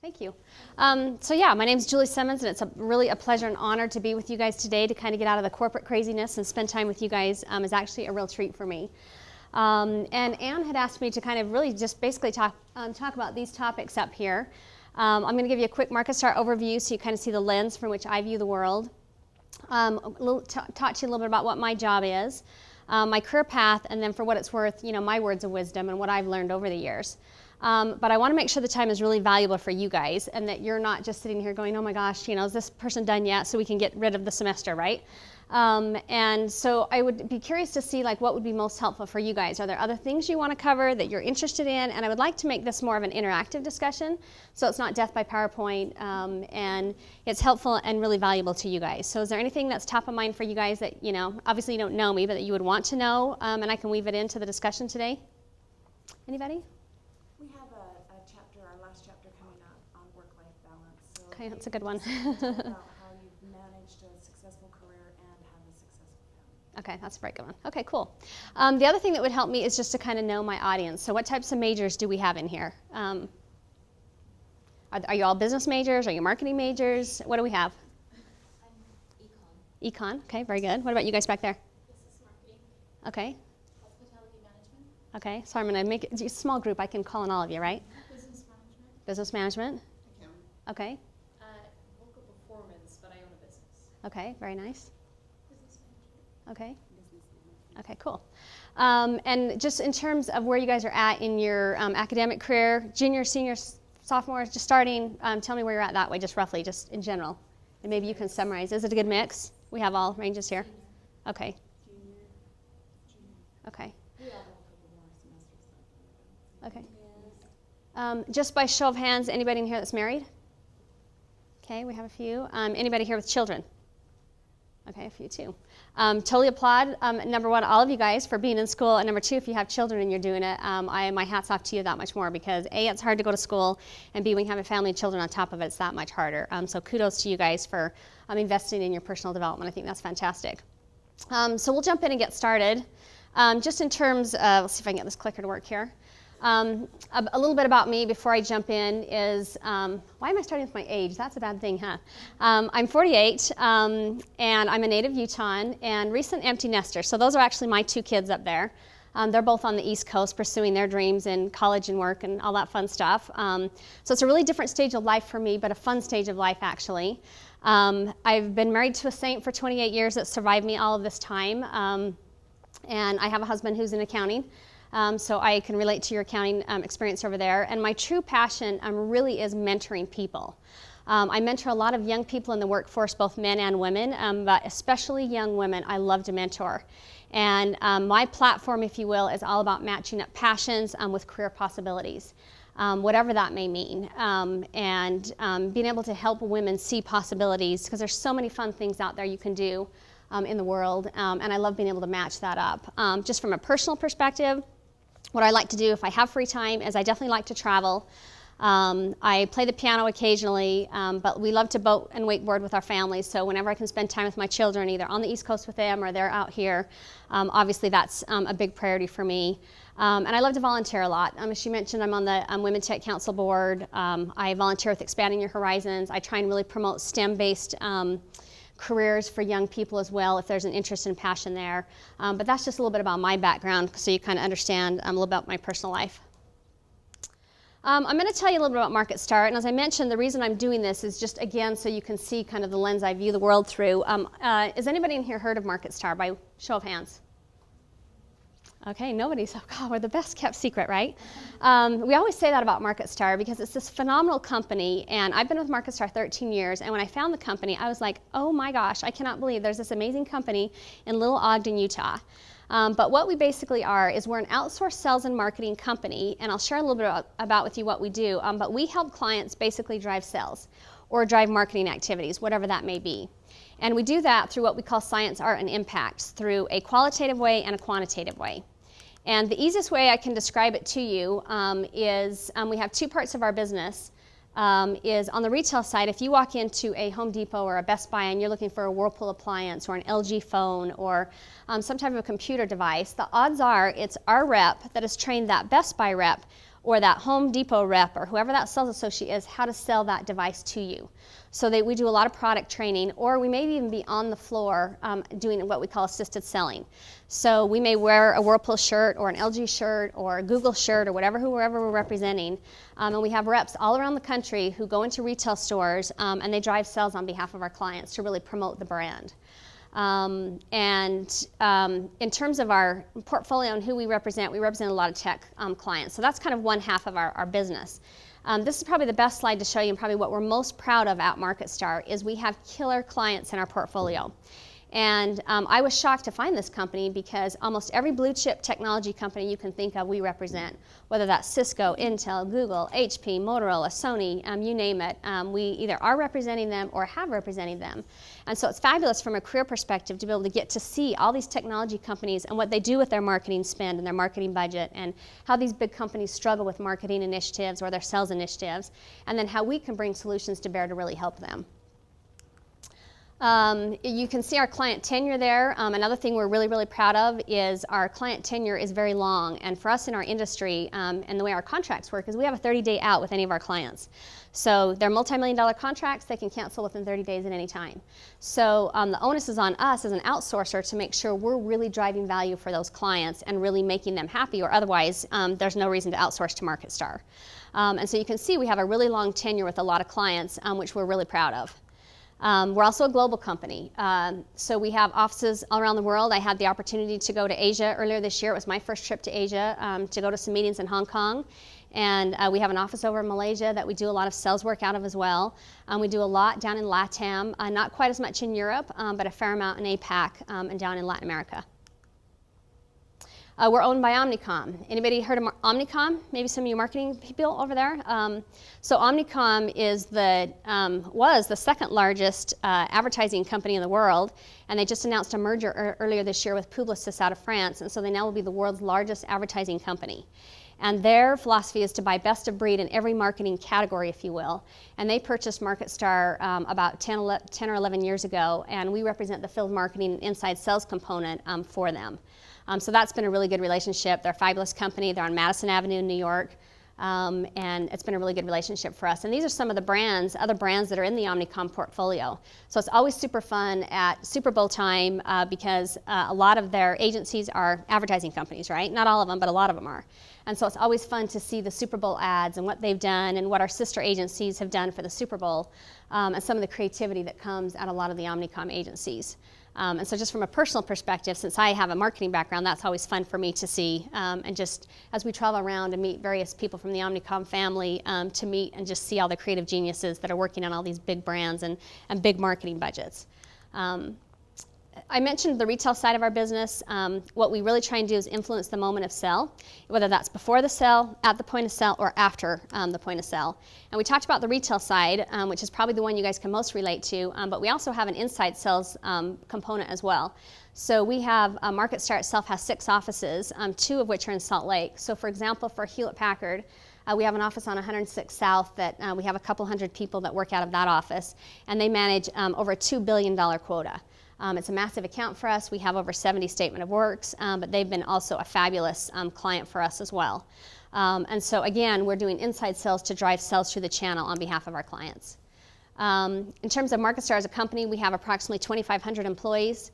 Thank you. So yeah, my name is Julie Simmons, and it's really a pleasure and honor to be with you guys today to kind of get out of the corporate craziness and spend time with you guys is actually a real treat for me. And Anne had asked me to kind of really just basically talk about these topics up here. I'm going to give you a quick Marketstar overview so you kind of see the lens from which I view the world. Talk to you a little bit about what my job is, my career path, and then for what it's worth, you know, my words of wisdom and what I've learned over the years. But I want to make sure the time is really valuable for you guys and that you're not just sitting here going, oh my gosh, you know, is this person done yet so we can get rid of the semester, right? And so I would be curious to see like what would be most helpful for you guys. Are there other things you want to cover that you're interested in? And I would like to make this more of an interactive discussion so it's not death by PowerPoint and it's helpful and really valuable to you guys. So is there anything that's top of mind for you guys that, you know, obviously you don't know me, but that you would want to know and I can weave it into the discussion today? Anybody? We have a chapter, our last chapter coming up on work-life balance. So okay, that's a good one. about how you've managed a successful career and have a successful family. Okay, that's a very good one. Okay, cool. The other thing that would help me is just to kind of know my audience. So what types of majors do we have in here? Are you all business majors? Are you marketing majors? What do we have? I'm econ. Econ, okay, very good. What about you guys back there? Business marketing. Okay. Hospitality management. Okay, so I'm going to make it a small group. I can call on all of you, right? Business management. Business management. Accounting. Okay. Local performance, but I own a business. Okay, very nice. Business management. Okay. Okay, cool. And just in terms of where you guys are at in your academic career, junior, senior, sophomore, just starting, tell me where you're at that way, just roughly, just in general. And maybe you can summarize. Is it a good mix? We have all ranges here. Junior. Okay. Junior. Okay. We all have a couple more semesters left. Okay. Just by show of hands, anybody in here that's married? Okay, we have a few. Anybody here with children? Okay, a few too. Totally applaud, number one, all of you guys for being in school, and number two, if you have children and you're doing it, my hat's off to you that much more because A, it's hard to go to school, and B, when you have a family and children on top of it, it's that much harder. So kudos to you guys for investing in your personal development. I think that's fantastic. So we'll jump in and get started. Just in terms of, let's see if I can get this clicker to work here. A little bit about me before I jump in is, why am I starting with my age? That's a bad thing, huh? I'm 48, and I'm a native Utahn and recent empty nester. So those are actually my two kids up there. They're both on the East Coast pursuing their dreams in college and work and all that fun stuff. So it's a really different stage of life for me, but a fun stage of life actually. I've been married to a saint for 28 years that survived me all of this time. And I have a husband who's in accounting. So I can relate to your accounting experience over there. And my true passion really is mentoring people. I mentor a lot of young people in the workforce, both men and women, but especially young women I love to mentor. And my platform, if you will, is all about matching up passions with career possibilities, whatever that may mean. And being able to help women see possibilities, because there's so many fun things out there you can do in the world. And I love being able to match that up. Just from a personal perspective, what I like to do if I have free time is I definitely like to travel. I play the piano occasionally, but we love to boat and wakeboard with our families. So whenever I can spend time with my children, either on the East Coast with them or they're out here, obviously that's a big priority for me. And I love to volunteer a lot. As she mentioned, I'm on the Women Tech Council board. I volunteer with Expanding Your Horizons. I try and really promote STEM-based careers for young people as well, if there's an interest and passion there. But that's just a little bit about my background, so you kind of understand a little about my personal life. I'm going to tell you a little bit about Marketstar, and as I mentioned, the reason I'm doing this is just, again, so you can see kind of the lens I view the world through. Has anybody in here heard of Marketstar by show of hands? Okay, nobody's. Oh God, we're the best kept secret, right? We always say that about Marketstar because it's this phenomenal company, and I've been with Marketstar 13 years, and when I found the company, I was like, oh my gosh, I cannot believe there's this amazing company in Little Ogden, Utah. But what we basically are is we're an outsourced sales and marketing company, and I'll share a little bit about with you what we do, but we help clients basically drive sales or drive marketing activities, whatever that may be. And we do that through what we call science, art, and impact, through a qualitative way and a quantitative way. And the easiest way I can describe it to you is we have two parts of our business. Is on the retail side, if you walk into a Home Depot or a Best Buy and you're looking for a Whirlpool appliance or an LG phone or some type of a computer device, the odds are it's our rep that has trained that Best Buy rep or that Home Depot rep or whoever that sales associate is how to sell that device to you. So we do a lot of product training, or we may even be on the floor doing what we call assisted selling. So we may wear a Whirlpool shirt or an LG shirt or a Google shirt or whoever we're representing. And we have reps all around the country who go into retail stores and they drive sales on behalf of our clients to really promote the brand. In terms of our portfolio and who we represent a lot of tech clients. So that's kind of one half of our business. This is probably the best slide to show you, and probably what we're most proud of at Marketstar is we have killer clients in our portfolio. And I was shocked to find this company because almost every blue chip technology company you can think of we represent, whether that's Cisco, Intel, Google, HP, Motorola, Sony, you name it. We either are representing them or have represented them. And so it's fabulous from a career perspective to be able to get to see all these technology companies and what they do with their marketing spend and their marketing budget, and how these big companies struggle with marketing initiatives or their sales initiatives, and then how we can bring solutions to bear to really help them. You can see our client tenure there. Another thing we're really, really proud of is our client tenure is very long. And for us in our industry, and the way our contracts work is we have a 30-day out with any of our clients. So they're multi-million-dollar contracts. They can cancel within 30 days at any time. So the onus is on us as an outsourcer to make sure we're really driving value for those clients and really making them happy, or otherwise there's no reason to outsource to Marketstar. And so you can see we have a really long tenure with a lot of clients, which we're really proud of. We're also a global company. So we have offices all around the world. I had the opportunity to go to Asia earlier this year. It was my first trip to Asia to go to some meetings in Hong Kong. And we have an office over in Malaysia that we do a lot of sales work out of as well. We do a lot down in LATAM, not quite as much in Europe, but a fair amount in APAC and down in Latin America. We're owned by Omnicom. Anybody heard of Omnicom? Maybe some of you marketing people over there. So Omnicom was the second largest advertising company in the world, and they just announced a merger earlier this year with Publicis out of France, and so they now will be the world's largest advertising company. And their philosophy is to buy best of breed in every marketing category, if you will. And they purchased Marketstar about 10 or 11 years ago, and we represent the field marketing and inside sales component for them. So that's been a really good relationship. They're a fabulous company. They're on Madison Avenue in New York. And it's been a really good relationship for us. And these are some of the other brands that are in the Omnicom portfolio. So it's always super fun at Super Bowl time because a lot of their agencies are advertising companies, right? Not all of them, but a lot of them are. And so it's always fun to see the Super Bowl ads and what they've done and what our sister agencies have done for the Super Bowl and some of the creativity that comes out of a lot of the Omnicom agencies. And so just from a personal perspective, since I have a marketing background, that's always fun for me to see. And just as we travel around and meet various people from the Omnicom family, to meet and just see all the creative geniuses that are working on all these big brands and big marketing budgets. I mentioned the retail side of our business. What we really try and do is influence the moment of sale, whether that's before the sale, at the point of sale, or after the point of sale. And we talked about the retail side, which is probably the one you guys can most relate to, but we also have an inside sales component as well. So we have, Marketstar itself has 6 offices, 2 of which are in Salt Lake. So for example, for Hewlett-Packard, we have an office on 106 South that we have a couple hundred people that work out of that office, and they manage over a $2 billion quota. It's a massive account for us. We have over 70 statement of works, but they've been also a fabulous client for us as well. And so again, we're doing inside sales to drive sales through the channel on behalf of our clients. In terms of Marketstar as a company, we have approximately 2,500 employees.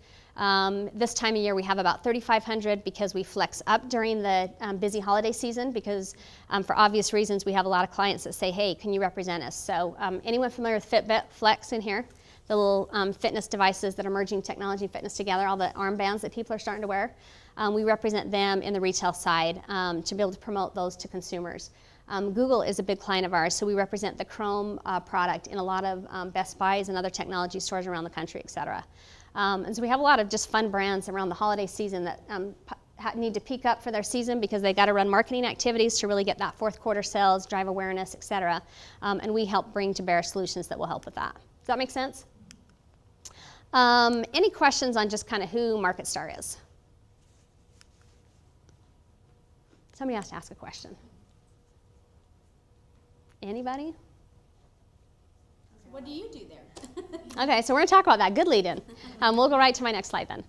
This time of year we have about 3,500 because we flex up during the busy holiday season because for obvious reasons we have a lot of clients that say, hey, can you represent us? So anyone familiar with Fitbit Flex in here? The little fitness devices that are merging technology and fitness together, all the armbands that people are starting to wear. We represent them in the retail side to be able to promote those to consumers. Google is a big client of ours, so we represent the Chrome product in a lot of Best Buys and other technology stores around the country, et cetera. And so we have a lot of just fun brands around the holiday season that need to peak up for their season because they got to run marketing activities to really get that fourth quarter sales, drive awareness, et cetera. And we help bring to bear solutions that will help with that. Does that make sense? Any questions on just kind of who Marketstar is? Somebody has to ask a question. Anybody? What do you do there? Okay, so we're going to talk about that. Good lead-in. We'll go right to my next slide then.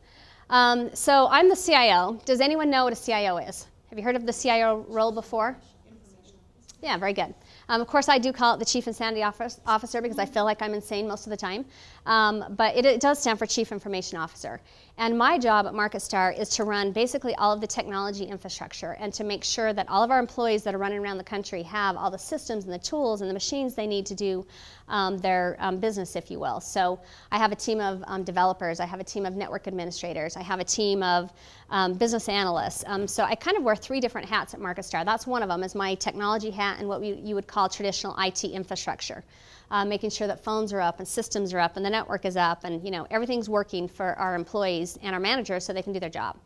So I'm the CIO. Does anyone know what a CIO is? Have you heard of the CIO role before? Information Yeah, very good. Of course, I do call it the Chief Insanity Officer because I feel like I'm insane most of the time. But it does stand for Chief Information Officer. And my job at Marketstar is to run basically all of the technology infrastructure and to make sure that all of our employees that are running around the country have all the systems and the tools and the machines they need to do their business, if you will. So I have a team of developers, I have a team of network administrators, I have a team of business analysts. So I kind of wear 3 different hats at Marketstar. That's one of them, is my technology hat and what you would call traditional IT infrastructure. Making sure that phones are up and systems are up and the network is up and everything's working for our employees and our managers so they can do their job.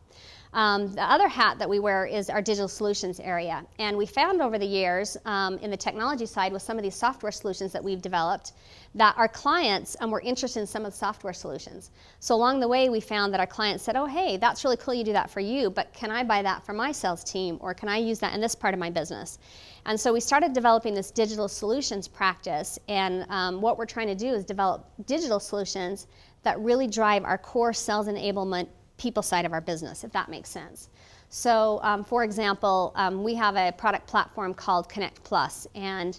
The other hat that we wear is our digital solutions area. And we found over the years in the technology side with some of these software solutions that we've developed that our clients were interested in some of the software solutions. So along the way we found that our clients said, oh hey, that's really cool you do that for you, but can I buy that for my sales team, or can I use that in this part of my business? And so we started developing this digital solutions practice, and what we're trying to do is develop digital solutions that really drive our core sales enablement people side of our business, if that makes sense. So for example, we have a product platform called Kinetic Plus, and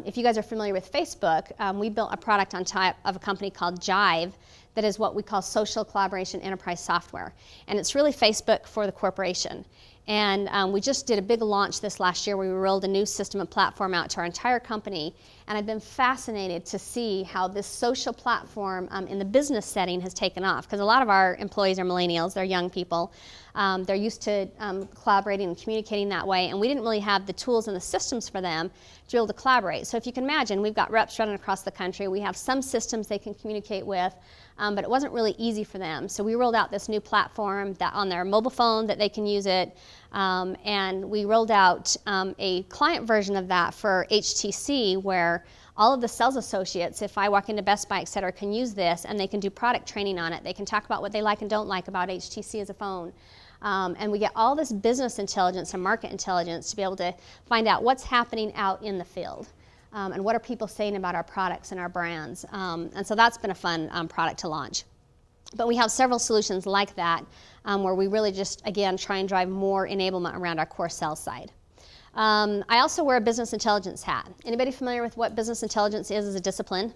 if you guys are familiar with Facebook, we built a product on top of a company called Jive that is what we call social collaboration enterprise software, and it's really Facebook for the corporation. And we just did a big launch this last year where we rolled a new system and platform out to our entire company, and I've been fascinated to see how this social platform in the business setting has taken off, because a lot of our employees are millennials, they're young people, they're used to collaborating and communicating that way, and we didn't really have the tools and the systems for them to be able to collaborate. So if you can imagine, we've got reps running across the country, we have some systems they can communicate with, but it wasn't really easy for them. So we rolled out this new platform that on their mobile phone that they can use it, and we rolled out a client version of that for HTC where all of the sales associates, if I walk into Best Buy, et cetera, can use this and they can do product training on it. They can talk about what they like and don't like about HTC as a phone. And we get all this business intelligence and market intelligence to be able to find out what's happening out in the field. And what are people saying about our products and our brands. And so that's been a fun product to launch. But we have several solutions like that where we really just, again, try and drive more enablement around our core sales side. I also wear a business intelligence hat. Anybody familiar with what business intelligence is as a discipline?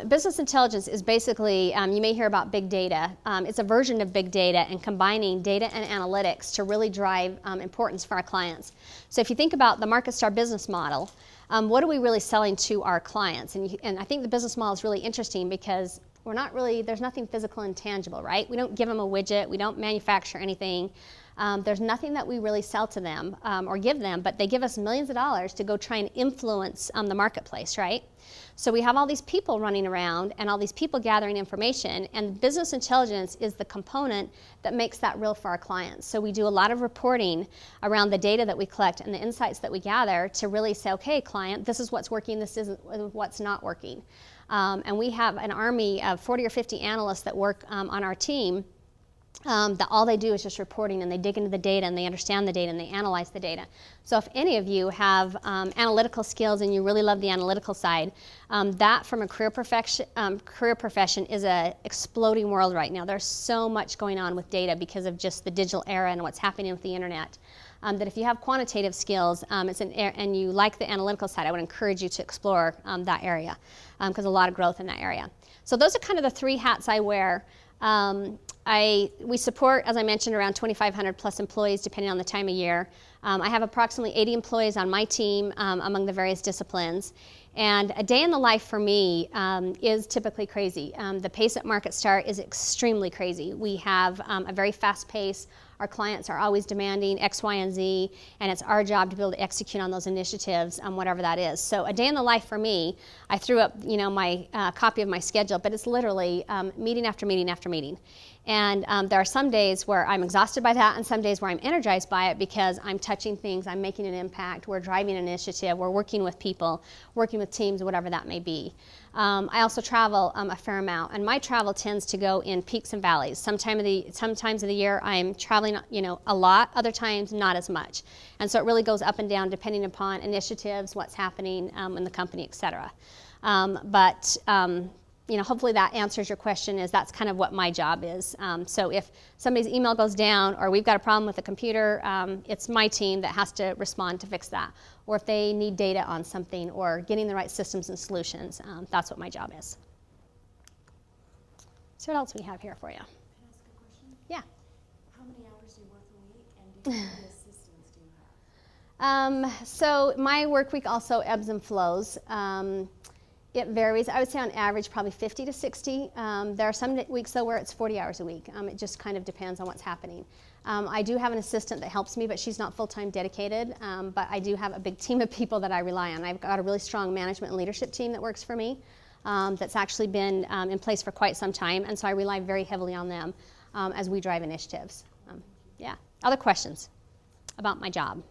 Business intelligence is basically, you may hear about big data. It's a version of big data and combining data and analytics to really drive importance for our clients. So if you think about the Marketstar business model, what are we really selling to our clients? And I think the business model is really interesting because there's nothing physical and tangible, right? We don't give them a widget, we don't manufacture anything. There's nothing that we really sell to them or give them, but they give us millions of dollars to go try and influence the marketplace, right? So we have all these people running around and all these people gathering information, and business intelligence is the component that makes that real for our clients. So we do a lot of reporting around the data that we collect and the insights that we gather to really say, okay, client, this is what's working, this isn't what's not working. And we have an army of 40 or 50 analysts that work on our team that all they do is just reporting, and they dig into the data and they understand the data and they analyze the data. So if any of you have analytical skills and you really love the analytical side, that from a career profession is an exploding world right now. There's so much going on with data because of just the digital era and what's happening with the internet. That if you have quantitative skills and you like the analytical side, I would encourage you to explore that area because a lot of growth in that area. So those are kind of the 3 hats I wear. We support, as I mentioned, around 2,500 plus employees depending on the time of year. I have approximately 80 employees on my team among the various disciplines. And a day in the life for me is typically crazy. The pace at Marketstar is extremely crazy. We have a very fast pace. Our clients are always demanding X, Y, and Z, and it's our job to be able to execute on those initiatives, whatever that is. So a day in the life for me, I threw up, my copy of my schedule, but it's literally meeting after meeting after meeting. And there are some days where I'm exhausted by that and some days where I'm energized by it because I'm touching things, I'm making an impact, we're driving an initiative, we're working with people, working with teams, whatever that may be. I also travel a fair amount, and my travel tends to go in peaks and valleys. Sometimes of the year I'm traveling, a lot, other times not as much. And so it really goes up and down depending upon initiatives, what's happening in the company, et cetera. hopefully that answers your question. That's kind of what my job is. So if somebody's email goes down or we've got a problem with the computer, it's my team that has to respond to fix that. Or if they need data on something or getting the right systems and solutions, that's what my job is. So what else we have here for you? Can I ask a question? Yeah. How many hours do you work a week, and how many assistants do you have? So my work week also ebbs and flows. It varies. I would say on average probably 50 to 60. There are some weeks though where it's 40 hours a week. It just kind of depends on what's happening. I do have an assistant that helps me, but she's not full-time dedicated. But I do have a big team of people that I rely on. I've got a really strong management and leadership team that works for me that's actually been in place for quite some time. And so I rely very heavily on them as we drive initiatives. Yeah. Other questions about my job?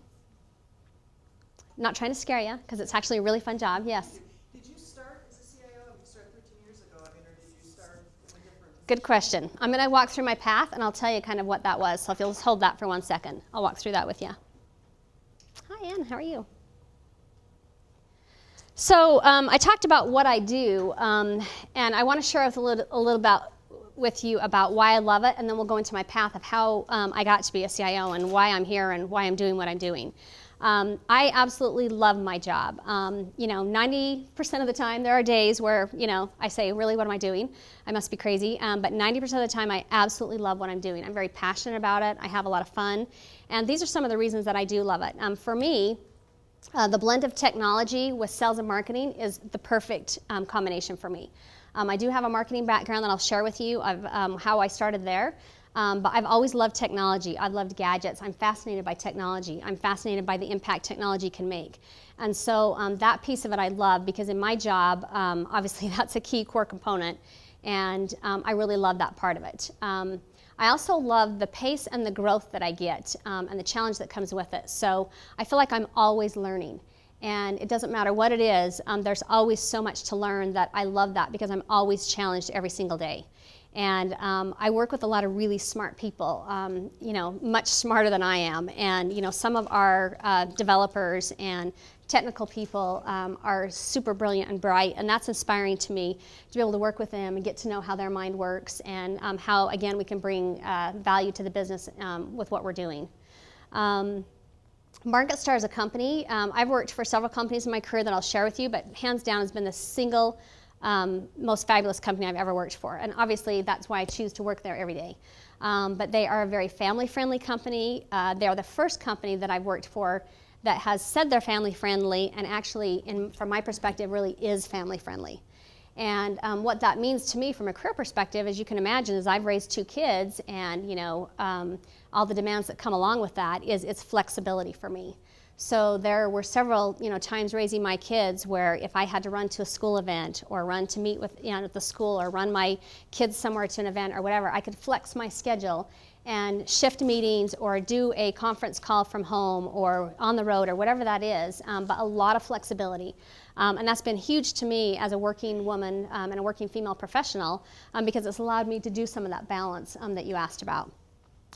Not trying to scare you, because it's actually a really fun job. Yes? Did you start as a CIO? Did you start 13 years ago? Or did you start in a different... Good question. I'm going to walk through my path, and I'll tell you kind of what that was. So if you'll just hold that for 1 second, I'll walk through that with you. Hi, Ann. How are you? So I talked about what I do, and I want to share a little with you about why I love it, and then we'll go into my path of how I got to be a CIO and why I'm here and why I'm doing what I'm doing. I absolutely love my job. 90% of the time, there are days where, I say, really, what am I doing? I must be crazy. But 90% of the time, I absolutely love what I'm doing. I'm very passionate about it. I have a lot of fun. And these are some of the reasons that I do love it. For me, the blend of technology with sales and marketing is the perfect combination for me. I do have a marketing background that I'll share with you of how I started there. But I've always loved technology. I've loved gadgets. I'm fascinated by technology. I'm fascinated by the impact technology can make. And so that piece of it I love, because in my job, obviously that's a key core component, and I really love that part of it. I also love the pace and the growth that I get and the challenge that comes with it. So I feel like I'm always learning. And it doesn't matter what it is, there's always so much to learn that I love that, because I'm always challenged every single day. And I work with a lot of really smart people, much smarter than I am. And, some of our developers and technical people are super brilliant and bright, and that's inspiring to me to be able to work with them and get to know how their mind works and how, again, we can bring value to the business with what we're doing. Marketstar is a company. I've worked for several companies in my career that I'll share with you, but hands down has been the single most fabulous company I've ever worked for. And obviously that's why I choose to work there every day. But they are a very family-friendly company. They are the first company that I've worked for that has said they're family-friendly and actually, from my perspective, really is family-friendly. And what that means to me from a career perspective, as you can imagine, is I've raised 2 kids, and all the demands that come along with that is its flexibility for me. So there were several, times raising my kids where if I had to run to a school event or run to meet with, at the school or run my kids somewhere to an event or whatever, I could flex my schedule and shift meetings or do a conference call from home or on the road or whatever that is, but a lot of flexibility. And that's been huge to me as a working woman and a working female professional because it's allowed me to do some of that balance that you asked about.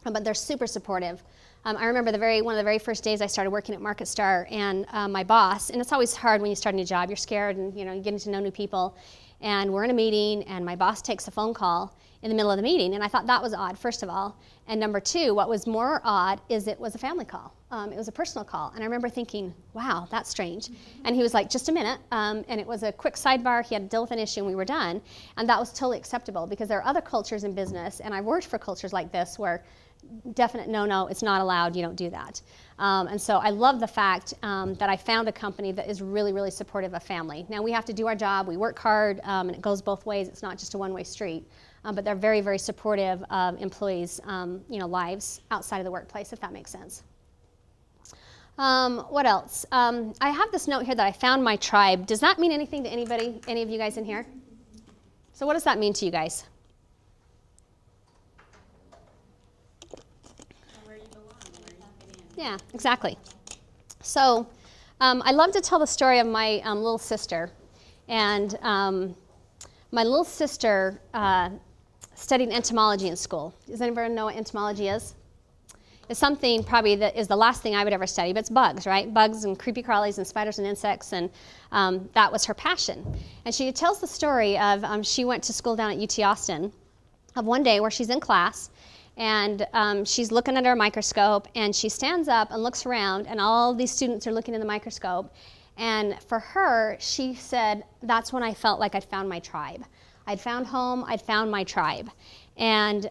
But they're super supportive. I remember one of the very first days I started working at Marketstar, and my boss, and it's always hard when you start a new job, you're scared and you're getting to know new people, and we're in a meeting and my boss takes a phone call in the middle of the meeting, and I thought that was odd, first of all. And number 2, what was more odd is it was a family call. It was a personal call, and I remember thinking, wow, that's strange. And he was like, just a minute, and it was a quick sidebar. He had to deal with an issue and we were done, and that was totally acceptable because there are other cultures in business, and I've worked for cultures like this where definite no, it's not allowed, you don't do that. And so I love the fact that I found a company that is really, really supportive of family. Now we have to do our job, we work hard, and it goes both ways. It's not just a one-way street. But they're very, very supportive of employees' lives outside of the workplace, if that makes sense. What else? I have this note here that I found my tribe. Does that mean anything to anybody, any of you guys in here? So what does that mean to you guys? Where you belong, where you fit in. Yeah, exactly. So I love to tell the story of my little sister. And my little sister studied entomology in school. Does anybody know what entomology is? is something probably that is the last thing I would ever study, but it's bugs, right? Bugs and creepy crawlies and spiders and insects, and that was her passion. And she tells the story of she went to school down at UT Austin, of one day where she's in class, and she's looking under a microscope, and she stands up and looks around, and all these students are looking in the microscope. And for her, she said, that's when I felt like I'd found my tribe. I'd found home, I'd found my tribe. And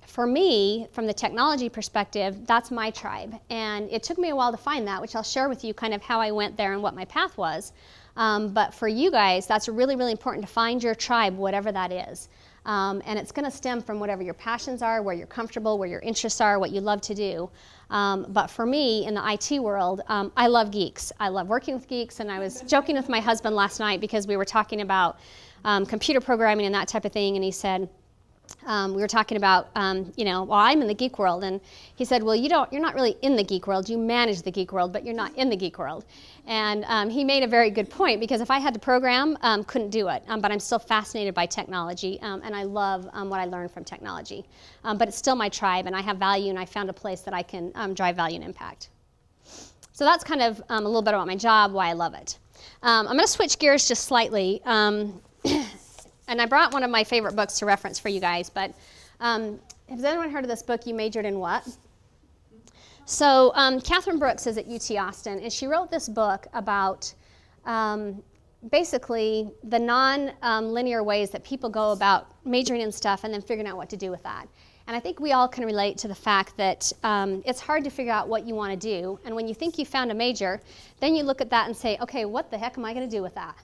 for me, from the technology perspective, that's my tribe. And it took me a while to find that, which I'll share with you kind of how I went there and what my path was. But for you guys, that's really, really important to find your tribe, whatever that is. And it's going to stem from whatever your passions are, where you're comfortable, where your interests are, what you love to do. But for me, in the IT world, I love geeks. I love working with geeks, and I was joking with my husband last night because we were talking about computer programming and that type of thing, and he said, we were talking about, well, I'm in the geek world, and he said, well, you're not really in the geek world. You manage the geek world, but you're not in the geek world. And he made a very good point, because if I had to program, couldn't do it. But I'm still fascinated by technology, and I love what I learned from technology. But it's still my tribe, and I have value, and I found a place that I can drive value and impact. So that's kind of a little bit about my job, why I love it. I'm going to switch gears just slightly. And I brought one of my favorite books to reference for you guys, but has anyone heard of this book, You Majored in What? So Catherine Brooks is at UT Austin, and she wrote this book about basically the non-linear ways that people go about majoring in stuff and then figuring out what to do with that. And I think we all can relate to the fact that it's hard to figure out what you want to do, and when you think you found a major, then you look at that and say, okay, what the heck am I going to do with that?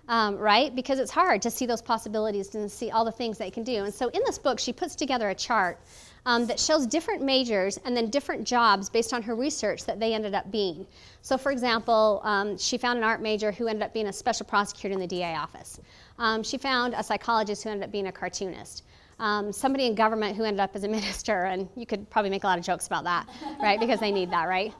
Right? Because it's hard to see those possibilities and see all the things that you can do. And so in this book, she puts together a chart that shows different majors and then different jobs based on her research that they ended up being. So for example, she found an art major who ended up being a special prosecutor in the DA office. She found a psychologist who ended up being a cartoonist. Somebody in government who ended up as a minister, and you could probably make a lot of jokes about that, right? Because they need that, right?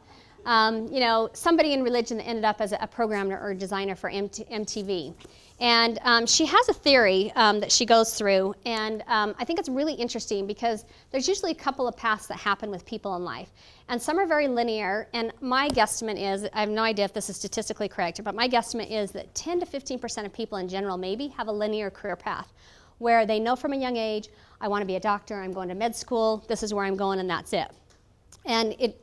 Somebody in religion that ended up as a programmer or designer for MTV. And she has a theory that she goes through, and I think it's really interesting because there's usually a couple of paths that happen with people in life. And some are very linear, and my guesstimate is, I have no idea if this is statistically correct, but my guesstimate is that 10 to 15% of people in general maybe have a linear career path where they know from a young age, I want to be a doctor, I'm going to med school, this is where I'm going, and that's it. And it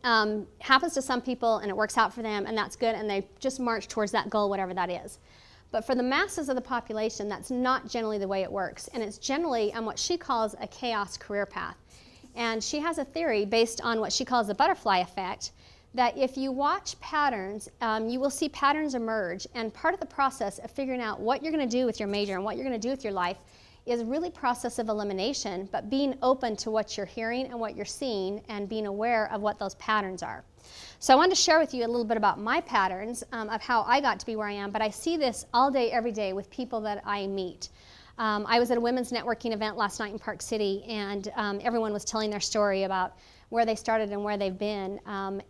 happens to some people, and it works out for them, and that's good, and they just march towards that goal, whatever that is. But for the masses of the population, that's not generally the way it works, and it's generally on what she calls a chaos career path. And she has a theory based on what she calls the butterfly effect, that if you watch patterns, you will see patterns emerge, and part of the process of figuring out what you're going to do with your major and what you're going to do with your life is really process of elimination, but being open to what you're hearing and what you're seeing and being aware of what those patterns are. So I wanted to share with you a little bit about my patterns of how I got to be where I am, but I see this all day, every day with people that I meet. I was at a women's networking event last night in Park City, and everyone was telling their story about where they started and where they've been,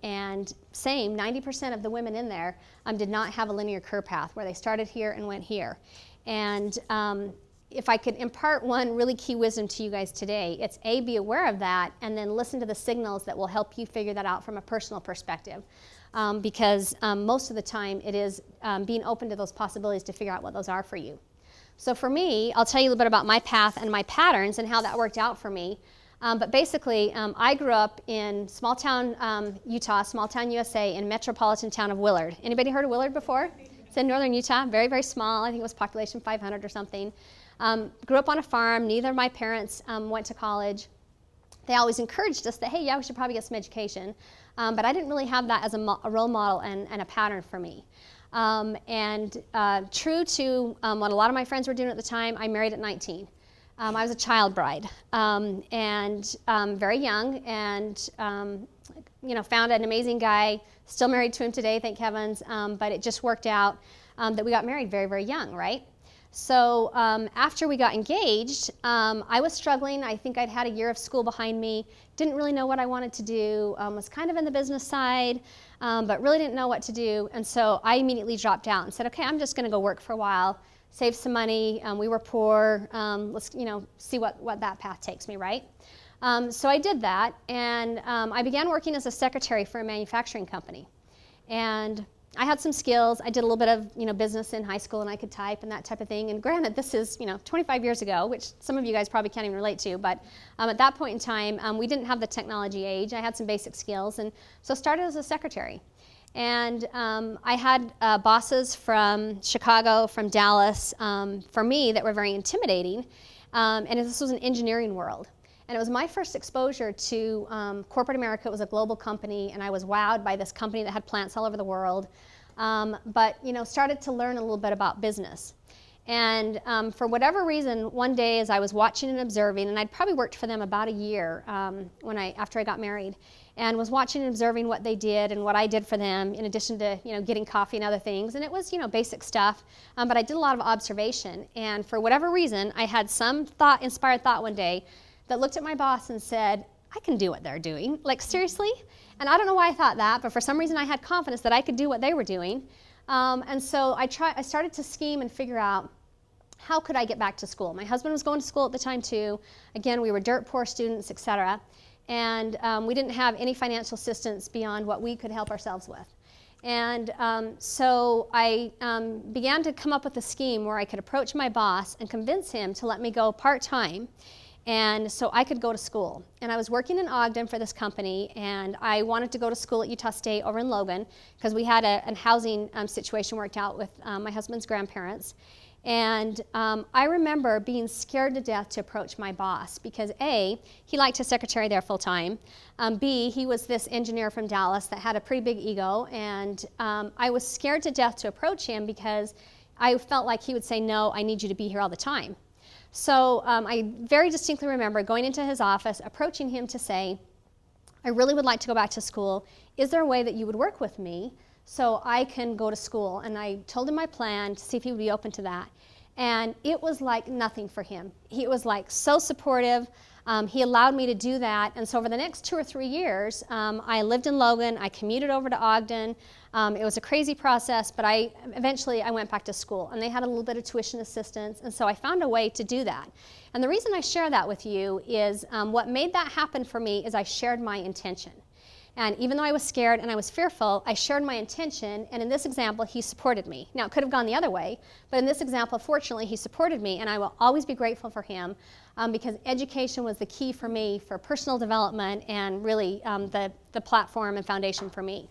and same, 90% of the women in there did not have a linear career path, where they started here and went here. And if I could impart one really key wisdom to you guys today, it's A, be aware of that, and then listen to the signals that will help you figure that out from a personal perspective. Because most of the time it is being open to those possibilities to figure out what those are for you. So for me, I'll tell you a little bit about my path and my patterns and how that worked out for me. But basically, I grew up in small town Utah, small town USA, in metropolitan town of Willard. Anybody heard of Willard before? It's in northern Utah, very, very small. I think it was population 500 or something. Grew up on a farm. Neither of my parents went to college. They always encouraged us that, hey, yeah, we should probably get some education. But I didn't really have that as a role model and a pattern for me. True to what a lot of my friends were doing at the time, I married at 19. I was a child bride, very young, and found an amazing guy. Still married to him today, thank heavens. But it just worked out that we got married very, very young, right? So after we got engaged, I was struggling. I think I'd had a year of school behind me, didn't really know what I wanted to do, was kind of in the business side, but really didn't know what to do. And so I immediately dropped out and said, okay, I'm just going to go work for a while, save some money. We were poor. Let's see what that path takes me, right? So I did that, and I began working as a secretary for a manufacturing company. And I had some skills. I did a little bit of business in high school, and I could type and that type of thing. And granted, this is 25 years ago, which some of you guys probably can't even relate to. But at that point in time, we didn't have the technology age. I had some basic skills, and so started as a secretary. And I had bosses from Chicago, from Dallas, for me, that were very intimidating. And this was an engineering world. And it was my first exposure to corporate America. It was a global company, and I was wowed by this company that had plants all over the world. But started to learn a little bit about business. And for whatever reason, one day as I was watching and observing, and I'd probably worked for them about a year after I got married, and was watching and observing what they did and what I did for them, in addition to getting coffee and other things. And it was basic stuff, but I did a lot of observation. And for whatever reason, I had some inspired thought one day that looked at my boss and said, I can do what they're doing. Like, seriously? And I don't know why I thought that, but for some reason I had confidence that I could do what they were doing. And so I started to scheme and figure out, how could I get back to school? My husband was going to school at the time too. Again, we were dirt poor students, etc. And we didn't have any financial assistance beyond what we could help ourselves with. And so I began to come up with a scheme where I could approach my boss and convince him to let me go part-time, and so I could go to school. And I was working in Ogden for this company, and I wanted to go to school at Utah State over in Logan, because we had a housing situation worked out with my husband's grandparents. And I remember being scared to death to approach my boss, because A, he liked his secretary there full time. B, he was this engineer from Dallas that had a pretty big ego, and I was scared to death to approach him because I felt like he would say, no, I need you to be here all the time. So I very distinctly remember going into his office, approaching him to say, I really would like to go back to school. Is there a way that you would work with me so I can go to school? And I told him my plan to see if he would be open to that. And it was like nothing for him. He was like so supportive. He allowed me to do that. And so over the next 2 or 3 years, I lived in Logan. I commuted over to Ogden. It was a crazy process, but eventually I went back to school, and they had a little bit of tuition assistance, and so I found a way to do that. And the reason I share that with you is what made that happen for me is I shared my intention. And even though I was scared and I was fearful, I shared my intention, and in this example, he supported me. Now, it could have gone the other way, but in this example, fortunately, he supported me, and I will always be grateful for him, because education was the key for me for personal development and really the platform and foundation for me.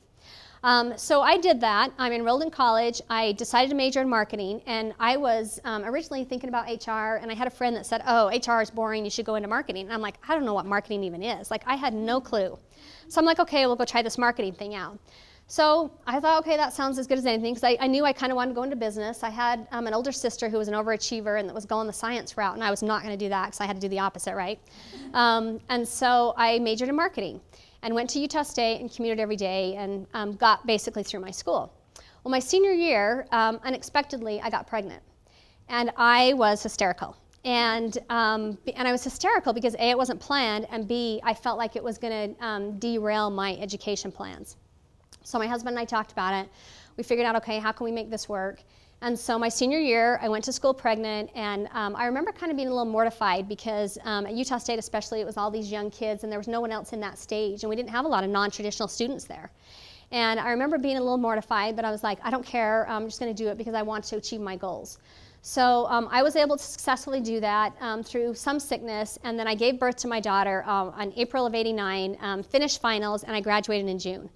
So I did that. I'm enrolled in college. I decided to major in marketing, and I was originally thinking about HR, and I had a friend that said, oh, HR is boring, you should go into marketing. And I'm like, I don't know what marketing even is. Like, I had no clue. So I'm like, okay, we'll go try this marketing thing out. So I thought, okay, that sounds as good as anything, because I knew I kind of wanted to go into business. I had an older sister who was an overachiever and that was going the science route, and I was not going to do that because I had to do the opposite, right? And so I majored in marketing and went to Utah State and commuted every day and got basically through my school. Well, my senior year, unexpectedly, I got pregnant, and I was hysterical. And I was hysterical because A, it wasn't planned, and B, I felt like it was going to derail my education plans. So my husband and I talked about it. We figured out, okay, how can we make this work? And so my senior year, I went to school pregnant, and I remember kind of being a little mortified because at Utah State especially, it was all these young kids, and there was no one else in that stage, and we didn't have a lot of non-traditional students there. And I remember being a little mortified, but I was like, I don't care, I'm just going to do it because I want to achieve my goals. So I was able to successfully do that through some sickness, and then I gave birth to my daughter on April of '89, finished finals, and I graduated in June.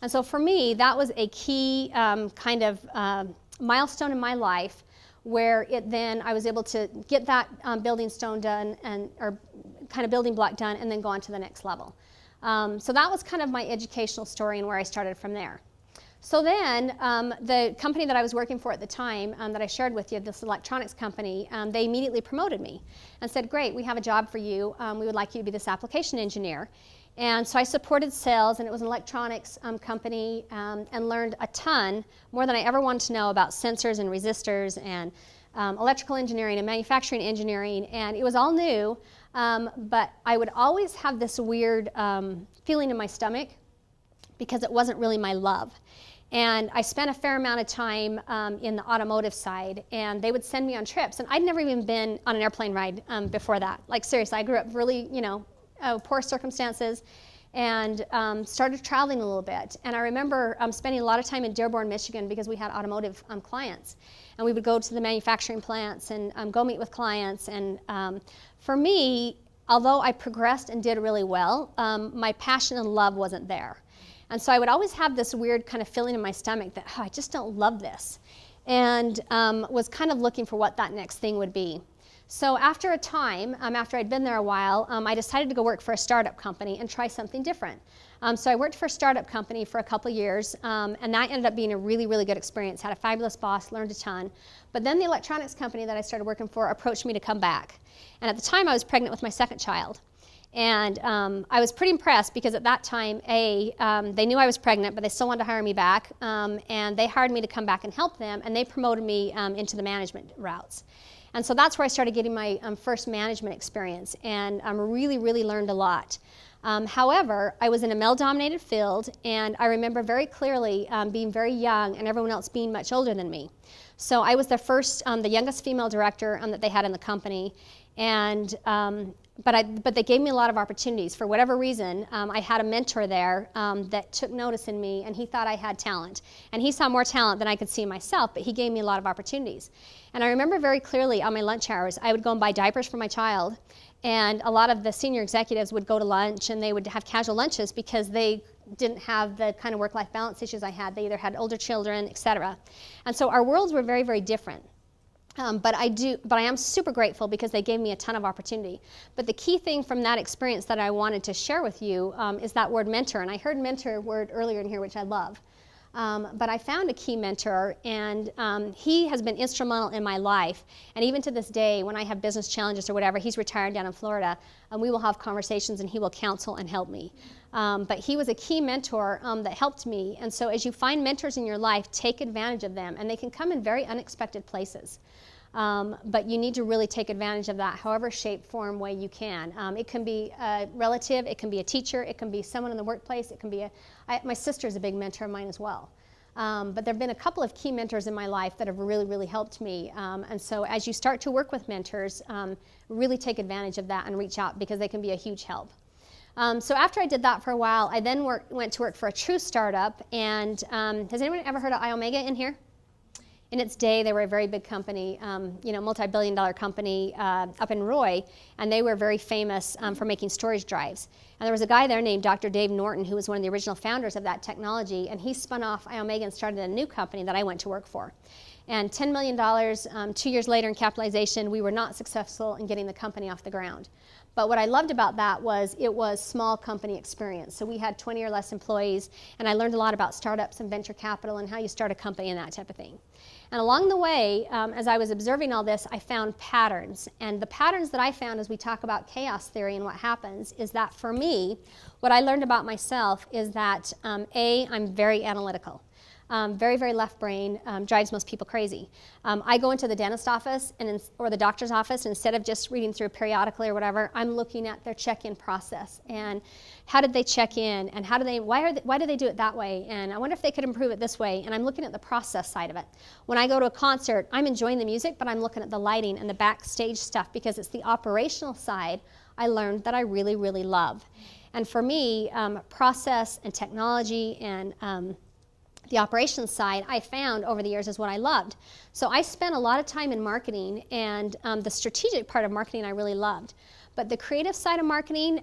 And so for me, that was a key kind of milestone in my life where I was able to get that building stone done or kind of building block done and then go on to the next level. So that was kind of my educational story and where I started from there. So then the company that I was working for at the time that I shared with you, this electronics company, they immediately promoted me and said, great, we have a job for you. We would like you to be this application engineer. And so I supported sales, and it was an electronics company, and learned a ton, more than I ever wanted to know, about sensors and resistors and electrical engineering and manufacturing engineering, and it was all new, but I would always have this weird feeling in my stomach because it wasn't really my love. And I spent a fair amount of time in the automotive side, and they would send me on trips, and I'd never even been on an airplane ride before that. Like, seriously, I grew up really, poor circumstances, and started traveling a little bit. And I remember spending a lot of time in Dearborn, Michigan, because we had automotive clients. And we would go to the manufacturing plants and go meet with clients. And for me, although I progressed and did really well, my passion and love wasn't there. And so I would always have this weird kind of feeling in my stomach that, I just don't love this. And was kind of looking for what that next thing would be. So after a time, after I'd been there a while, I decided to go work for a startup company and try something different. So I worked for a startup company for a couple years, and that ended up being a really, really good experience. Had a fabulous boss, learned a ton. But then the electronics company that I started working for approached me to come back. And at the time, I was pregnant with my second child. And I was pretty impressed because at that time, they knew I was pregnant, but they still wanted to hire me back. And they hired me to come back and help them, and they promoted me into the management routes. And so that's where I started getting my first management experience, and really, really learned a lot. However, I was in a male-dominated field, and I remember very clearly being very young and everyone else being much older than me. So I was the youngest female director that they had in the company, and but they gave me a lot of opportunities. For whatever reason, I had a mentor there that took notice in me, and he thought I had talent. And he saw more talent than I could see in myself, but he gave me a lot of opportunities. And I remember very clearly on my lunch hours, I would go and buy diapers for my child, and a lot of the senior executives would go to lunch, and they would have casual lunches because they didn't have the kind of work-life balance issues I had. They either had older children, et cetera. And so our worlds were very, very different. But I am super grateful because they gave me a ton of opportunity. But the key thing from that experience that I wanted to share with you is that word mentor. And I heard mentor word earlier in here, which I love. But I found a key mentor, and he has been instrumental in my life. And even to this day, when I have business challenges or whatever, he's retired down in Florida, and we will have conversations, and he will counsel and help me. But he was a key mentor that helped me. And so as you find mentors in your life, take advantage of them. And they can come in very unexpected places. But you need to really take advantage of that, however shape, form, way you can. It can be a relative, it can be a teacher, it can be someone in the workplace, it can be my sister's a big mentor of mine as well. But there have been a couple of key mentors in my life that have really, really helped me. And so as you start to work with mentors, really take advantage of that and reach out because they can be a huge help. So after I did that for a while, I then went to work for a true startup. And has anyone ever heard of iOmega in here? In its day, they were a very big company, multi-billion-dollar company up in Roy, and they were very famous for making storage drives. And there was a guy there named Dr. Dave Norton, who was one of the original founders of that technology, and he spun off iOmega and started a new company that I went to work for. And $10 million, 2 years later in capitalization, we were not successful in getting the company off the ground. But what I loved about that was it was small company experience. So we had 20 or less employees, and I learned a lot about startups and venture capital and how you start a company and that type of thing. And along the way, as I was observing all this, I found patterns. And the patterns that I found as we talk about chaos theory and what happens is that for me, what I learned about myself is that I'm very analytical. Very, very left brain, drives most people crazy. I go into the dentist office or the doctor's office, and instead of just reading through periodically or whatever, I'm looking at their check-in process and how did they check in, and why do they do it that way, and I wonder if they could improve it this way, and I'm looking at the process side of it. When I go to a concert, I'm enjoying the music, but I'm looking at the lighting and the backstage stuff because it's the operational side I learned that I really, really love. And for me, process and technology and the operations side, I found over the years is what I loved. So I spent a lot of time in marketing, and the strategic part of marketing I really loved. But the creative side of marketing,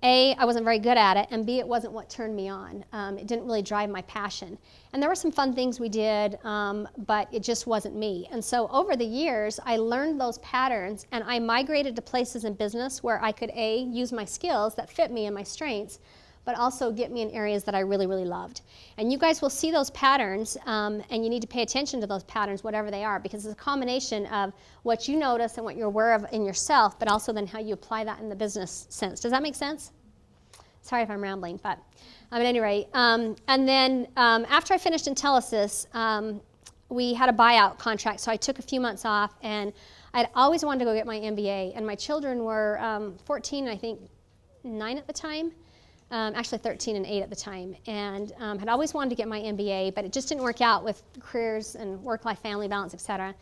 A, I wasn't very good at it, and B, it wasn't what turned me on. It didn't really drive my passion. And there were some fun things we did, but it just wasn't me. And so over the years, I learned those patterns, and I migrated to places in business where I could, A, use my skills that fit me and my strengths, but also get me in areas that I really, really loved. And you guys will see those patterns, and you need to pay attention to those patterns, whatever they are, because it's a combination of what you notice and what you're aware of in yourself, but also then how you apply that in the business sense. Does that make sense? Sorry if I'm rambling, but at any rate. And then after I finished Intelisys, we had a buyout contract, so I took a few months off, and I'd always wanted to go get my MBA, and my children were 14, I think 9 at the time. Actually 13 and 8 at the time, and had always wanted to get my MBA, but it just didn't work out with careers and work-life family balance, et cetera.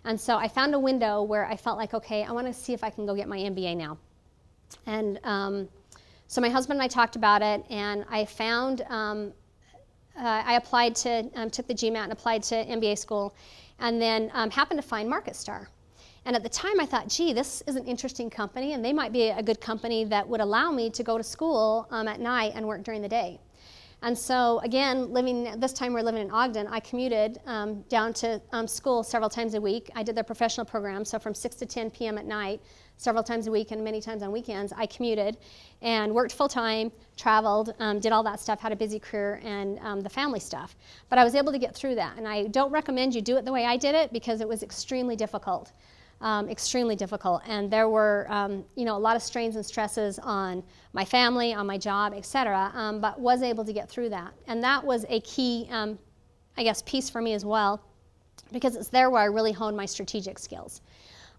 And so I found a window where I felt like, okay, I want to see if I can go get my MBA now. And so my husband and I talked about it, and I found, I applied to, took the GMAT and applied to MBA school, and then happened to find Marketstar. And at the time I thought, gee, this is an interesting company, and they might be a good company that would allow me to go to school at night and work during the day. And so again, this time we're living in Ogden, I commuted down to school several times a week. I did their professional program, so from 6 to 10 p.m. at night, several times a week and many times on weekends, I commuted and worked full time, traveled, did all that stuff, had a busy career and the family stuff. But I was able to get through that. And I don't recommend you do it the way I did it because it was extremely difficult. Extremely difficult, and there were a lot of strains and stresses on my family, on my job, etc. But was able to get through that, and that was a key, piece for me as well, because it's there where I really honed my strategic skills.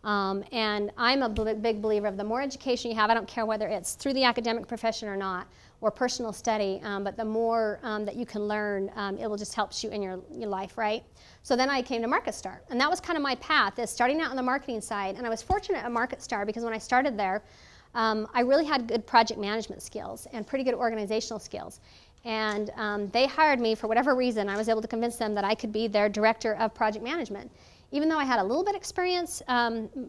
And I'm a big believer of the more education you have, I don't care whether it's through the academic profession or not, or personal study, but the more that you can learn, it will just help you in your life, right? So then I came to Marketstar, and that was kind of my path, is starting out on the marketing side. And I was fortunate at Marketstar because when I started there, I really had good project management skills and pretty good organizational skills. And they hired me for whatever reason. I was able to convince them that I could be their director of project management. Even though I had a little bit of experience,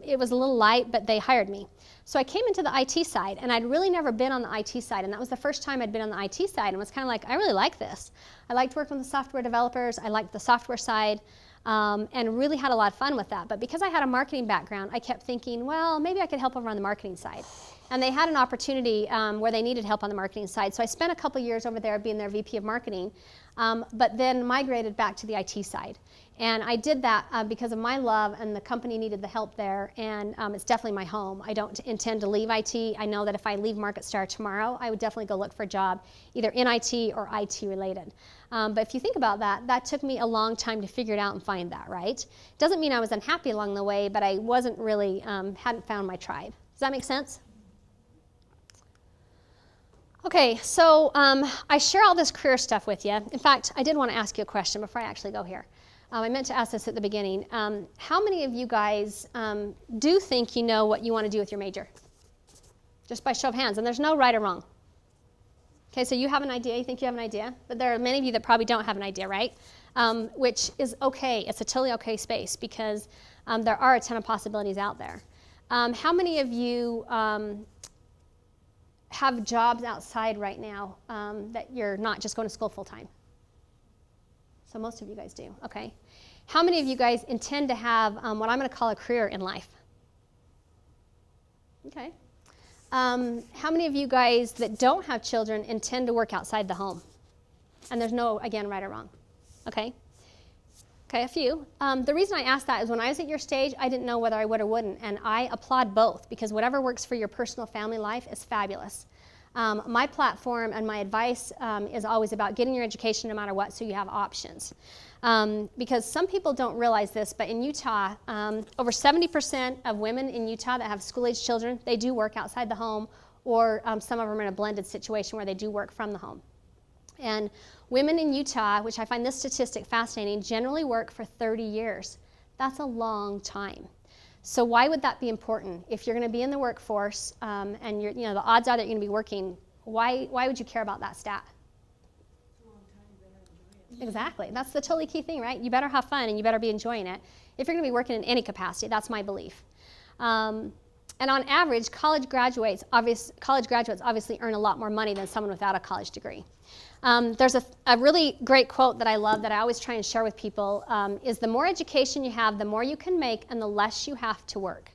it was a little light, but they hired me. So I came into the IT side, and I'd really never been on the IT side, and that was the first time I'd been on the IT side, and was kind of like, I really like this. I liked working with the software developers, I liked the software side, and really had a lot of fun with that. But because I had a marketing background, I kept thinking, well, maybe I could help over on the marketing side. And they had an opportunity where they needed help on the marketing side. So I spent a couple years over there being their VP of marketing, but then migrated back to the IT side. And I did that because of my love, and the company needed the help there, and it's definitely my home. I don't intend to leave IT. I know that if I leave Marketstar tomorrow, I would definitely go look for a job either in IT or IT related. But if you think about that, that took me a long time to figure it out and find that, right? Doesn't mean I was unhappy along the way, but I wasn't really, hadn't found my tribe. Does that make sense? Okay, so I share all this career stuff with you. In fact, I did want to ask you a question before I actually go here. I meant to ask this at the beginning. How many of you guys do think you know what you want to do with your major? Just by show of hands, and there's no right or wrong. Okay, so you have an idea, you think you have an idea, but there are many of you that probably don't have an idea, right? Which is okay, it's a totally okay space because there are a ton of possibilities out there. How many of you have jobs outside right now that you're not just going to school full time? So most of you guys do, okay. How many of you guys intend to have what I'm going to call a career in life? Okay. How many of you guys that don't have children intend to work outside the home? And there's no, again, right or wrong. Okay. Okay, a few. The reason I asked that is when I was at your stage, I didn't know whether I would or wouldn't, and I applaud both because whatever works for your personal family life is fabulous. My platform and my advice is always about getting your education no matter what, so you have options. Because some people don't realize this, but in Utah, over 70% of women in Utah that have school-age children, they do work outside the home, or some of them are in a blended situation where they do work from the home. And women in Utah, which I find this statistic fascinating, generally work for 30 years. That's a long time. So why would that be important? If you're going to be in the workforce and you're, the odds are that you're going to be working, why would you care about that stat? It's a long time, you better enjoy it. Exactly. That's the totally key thing, right? You better have fun and you better be enjoying it. If you're going to be working in any capacity, that's my belief. And on average, college graduates obviously earn a lot more money than someone without a college degree. There's a really great quote that I love that I always try and share with people, is the more education you have, the more you can make and the less you have to work.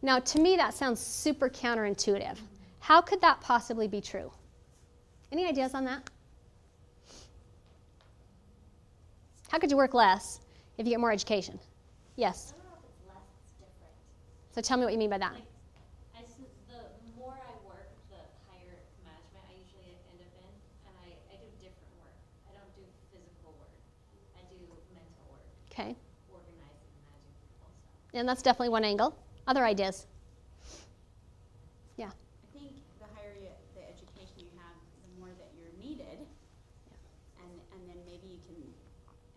Now, to me, that sounds super counterintuitive. How could that possibly be true? Any ideas on that? How could you work less if you get more education? Yes? I don't know if it's less, it's different. So tell me what you mean by that. Like, the more I work, the higher management I usually end up in, and I do different work. I don't do physical work. I do mental work. Okay. Organizing, managing people, stuff. And that's definitely one angle. Other ideas? Yeah. I think the higher the education you have, the more that you're needed. And then maybe you can,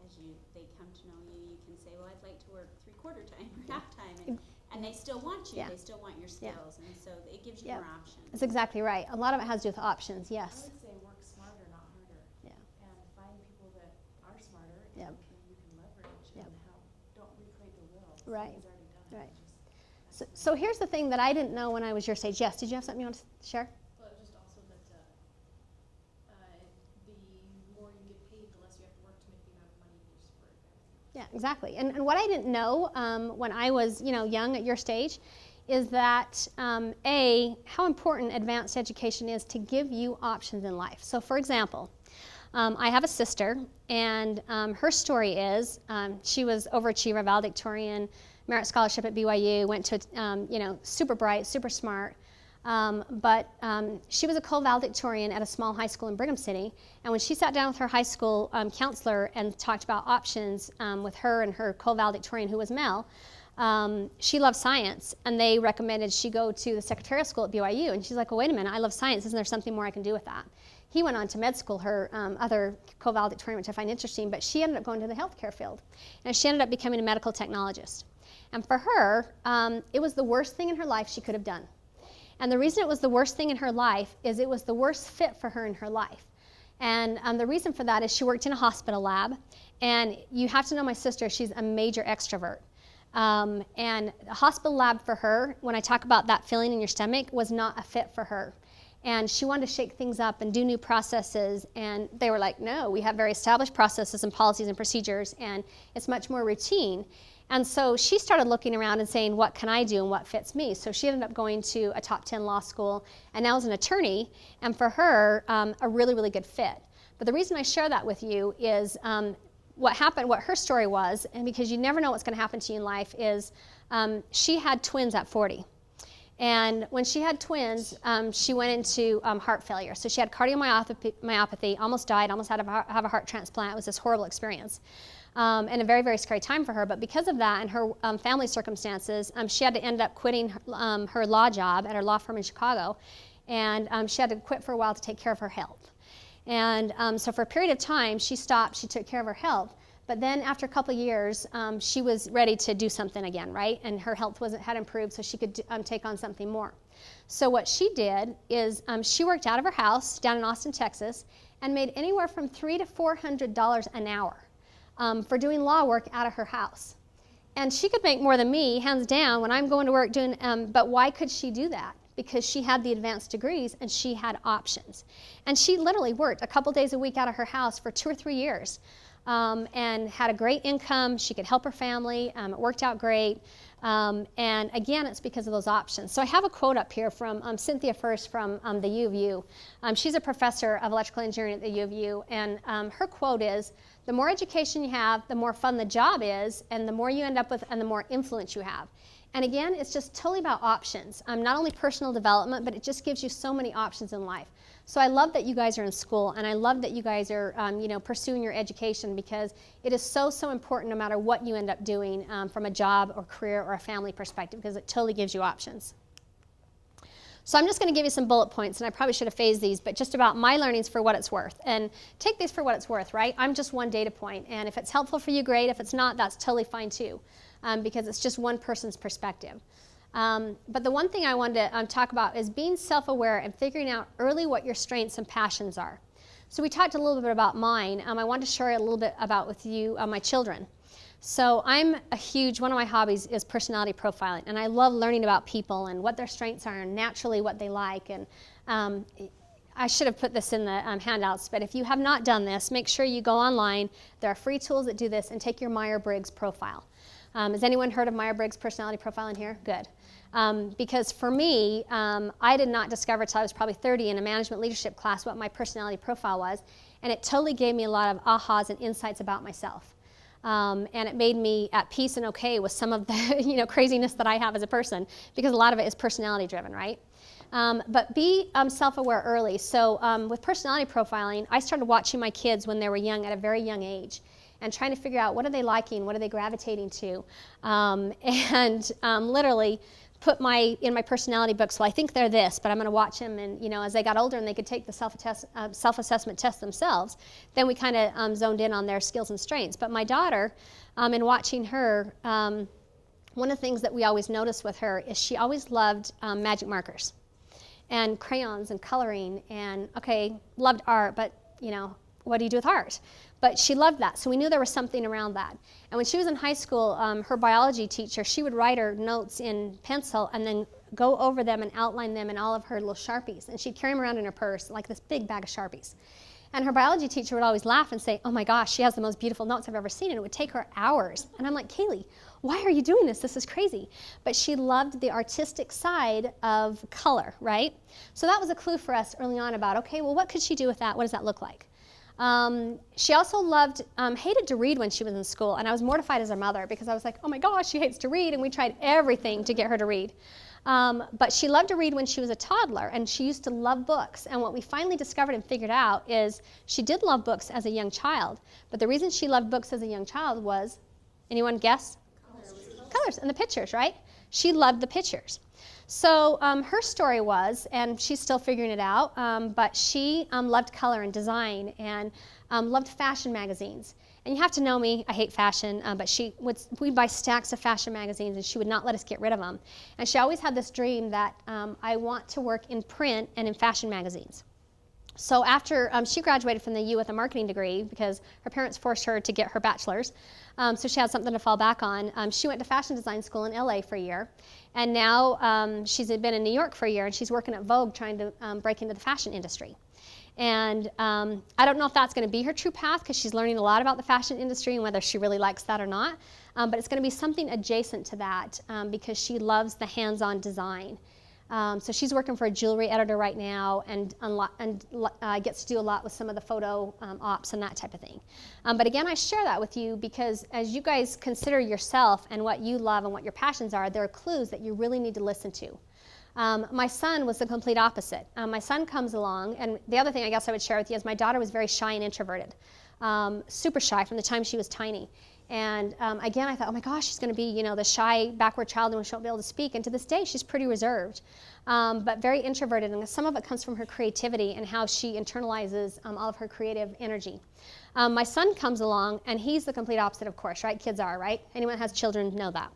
as they come to know you, you can say, well, I'd like to work 3/4 time or half time. And And they still want you, Yeah. they still want your Yeah. skills, and so it gives you Yep. more options. That's exactly right. A lot of it has to do with options, I yes. would say work smarter, not harder. Yeah. And find people that are smarter Yep. and you can leverage Yep. and help. Don't recreate the wheel. Right. Somebody's already done it. Right. Just So here's the thing that I didn't know when I was your stage. Yes, did you have something you want to share? But just also that the more you get paid, the less you have to work to make the amount of money you use for advancement. Yeah, exactly. And what I didn't know when I was, young at your stage is that, how important advanced education is to give you options in life. So, for example, I have a sister, and her story is she was overachiever, valedictorian, merit scholarship at BYU, went to, super bright, super smart. But she was a co-valedictorian at a small high school in Brigham City, and when she sat down with her high school counselor and talked about options with her and her co-valedictorian, who was Mel, she loved science, and they recommended she go to the secretarial school at BYU. And she's like, well, wait a minute, I love science. Isn't there something more I can do with that? He went on to med school, her other co-valedictorian, which I find interesting, but she ended up going to the healthcare field, and she ended up becoming a medical technologist. And for her, it was the worst thing in her life she could have done. And the reason it was the worst thing in her life is it was the worst fit for her in her life. And the reason for that is she worked in a hospital lab, and you have to know my sister, she's a major extrovert. And a hospital lab for her, when I talk about that feeling in your stomach, was not a fit for her. And she wanted to shake things up and do new processes, and they were like, no, we have very established processes and policies and procedures, and it's much more routine. And so she started looking around and saying, what can I do and what fits me? So she ended up going to a top 10 law school and now is an attorney, and for her, a really, really good fit. But the reason I share that with you is what happened, what her story was, and because you never know what's going to happen to you in life, is she had twins at 40. And when she had twins, she went into heart failure. So she had cardiomyopathy, almost died, almost had to have a heart transplant. It was this horrible experience. And a very, very scary time for her. But because of that and her family circumstances, she had to end up quitting her law job at her law firm in Chicago. And she had to quit for a while to take care of her health. And so for a period of time, she stopped, she took care of her health. But then after a couple of years, she was ready to do something again, right? And her health had improved, so she could take on something more. So what she did is she worked out of her house down in Austin, Texas, and made anywhere from $300 to $400 an hour for doing law work out of her house. And she could make more than me, hands down, when I'm going to work doing, but why could she do that? Because she had the advanced degrees and she had options. And she literally worked a couple days a week out of her house for 2 or 3 years. And had a great income. She could help her family. It worked out great. And again, it's because of those options. So I have a quote up here from Cynthia First from the UVU. She's a professor of electrical engineering at the UVU, and her quote is, the more education you have, the more fun the job is, and the more you end up with, and the more influence you have. And again, it's just totally about options. Not only personal development, but it just gives you so many options in life. So I love that you guys are in school, and I love that you guys are, pursuing your education, because it is so, so important no matter what you end up doing from a job or career or a family perspective, because it totally gives you options. So I'm just going to give you some bullet points, and I probably should have phased these, but just about my learnings for what it's worth. And take these for what it's worth, right? I'm just one data point, and if it's helpful for you, great. If it's not, that's totally fine too, because it's just one person's perspective. But the one thing I wanted to talk about is being self-aware and figuring out early what your strengths and passions are. So we talked a little bit about mine. I wanted to share a little bit about with you my children. So one of my hobbies is personality profiling, and I love learning about people and what their strengths are and naturally what they like. And I should have put this in the handouts, but if you have not done this, make sure you go online. There are free tools that do this, and take your Myers-Briggs profile. Has anyone heard of Myers-Briggs personality profiling here? Good. Because for me, I did not discover until I was probably 30 in a management leadership class what my personality profile was, and it totally gave me a lot of ahas and insights about myself. And it made me at peace and okay with some of the craziness that I have as a person, because a lot of it is personality driven, right? But be self-aware early. So with personality profiling, I started watching my kids when they were young, at a very young age, and trying to figure out what are they liking, what are they gravitating to, and literally put in my personality books, well, I think they're this, but I'm going to watch them, and as they got older and they could take the self-assessment test themselves, then we kind of zoned in on their skills and strengths. But my daughter, in watching her, one of the things that we always noticed with her is she always loved magic markers and crayons and coloring and, okay, loved art, but, you know, what do you do with art? But she loved that, so we knew there was something around that. And when she was in high school, her biology teacher, she would write her notes in pencil and then go over them and outline them in all of her little Sharpies. And she'd carry them around in her purse, like this big bag of Sharpies. And her biology teacher would always laugh and say, oh my gosh, she has the most beautiful notes I've ever seen, and it would take her hours. And I'm like, Kaylee, why are you doing this? This is crazy. But she loved the artistic side of color, right? So that was a clue for us early on about, okay, well, what could she do with that? What does that look like? She also hated to read when she was in school, and I was mortified as her mother because I was like, oh my gosh, she hates to read, and we tried everything to get her to read. But she loved to read when she was a toddler, and she used to love books. And what we finally discovered and figured out is she did love books as a young child, but the reason she loved books as a young child was, anyone guess? Colors and the pictures, right? She loved the pictures. So her story was, and she's still figuring it out, but she loved color and design and loved fashion magazines. And you have to know me, I hate fashion, but we'd buy stacks of fashion magazines and she would not let us get rid of them. And she always had this dream that I want to work in print and in fashion magazines. So after she graduated from the U with a marketing degree because her parents forced her to get her bachelor's, so she had something to fall back on. She went to fashion design school in LA for a year, and now she's been in New York for a year, and she's working at Vogue trying to break into the fashion industry. And I don't know if that's going to be her true path because she's learning a lot about the fashion industry and whether she really likes that or not, but it's going to be something adjacent to that because she loves the hands-on design. So she's working for a jewelry editor right now and gets to do a lot with some of the photo ops and that type of thing. But again, I share that with you because as you guys consider yourself and what you love and what your passions are, there are clues that you really need to listen to. My son was the complete opposite. My son comes along, and the other thing I guess I would share with you is my daughter was very shy and introverted, super shy from the time she was tiny. And again, I thought, oh my gosh, she's going to be, you know, the shy, backward child and she won't be able to speak. And to this day, she's pretty reserved, but very introverted. And some of it comes from her creativity and how she internalizes all of her creative energy. My son comes along, and he's the complete opposite, of course, right? Kids are, right? Anyone that has children know that.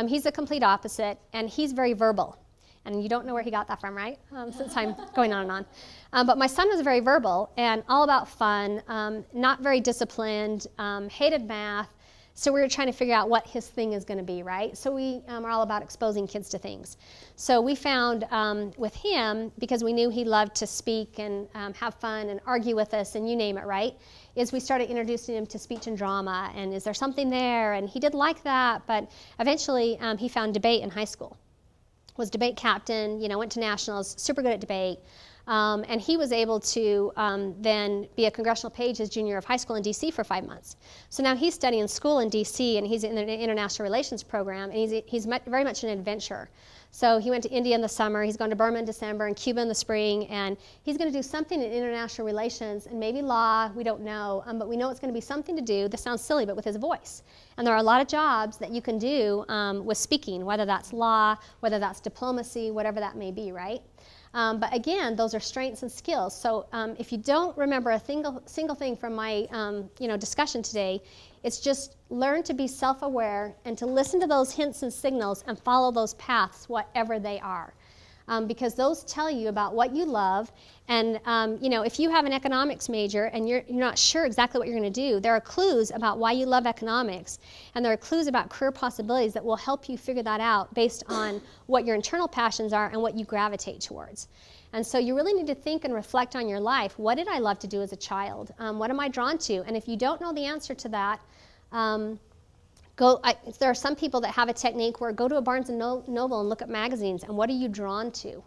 He's the complete opposite, and he's very verbal. And you don't know where he got that from, right? Since I'm going on and on. But my son was very verbal and all about fun, not very disciplined, hated math. So we were trying to figure out what his thing is going to be, right? So we are all about exposing kids to things. So we found with him, because we knew he loved to speak and have fun and argue with us and you name it, right, is we started introducing him to speech and drama and is there something there? And he did like that, but eventually he found debate in high school. Was debate captain, you know, went to nationals, super good at debate. And he was able to then be a congressional page his junior year of high school in D.C. for 5 months. So now he's studying school in D.C. and he's in the international relations program, and he's very much an adventurer. So he went to India in the summer, he's going to Burma in December and Cuba in the spring, and he's going to do something in international relations and maybe law, we don't know, but we know it's going to be something to do, this sounds silly, but with his voice. And there are a lot of jobs that you can do with speaking, whether that's law, whether that's diplomacy, whatever that may be, right? But again, those are strengths and skills. So if you don't remember a single thing from my discussion today, it's just learn to be self-aware and to listen to those hints and signals and follow those paths, whatever they are. Because those tell you about what you love. And if you have an economics major and you're not sure exactly what you're going to do, there are clues about why you love economics, and there are clues about career possibilities that will help you figure that out based on what your internal passions are and what you gravitate towards. And so you really need to think and reflect on your life. What did I love to do as a child? What am I drawn to? And if you don't know the answer to that, there are some people that have a technique where go to a Barnes & Noble and look at magazines, and what are you drawn to?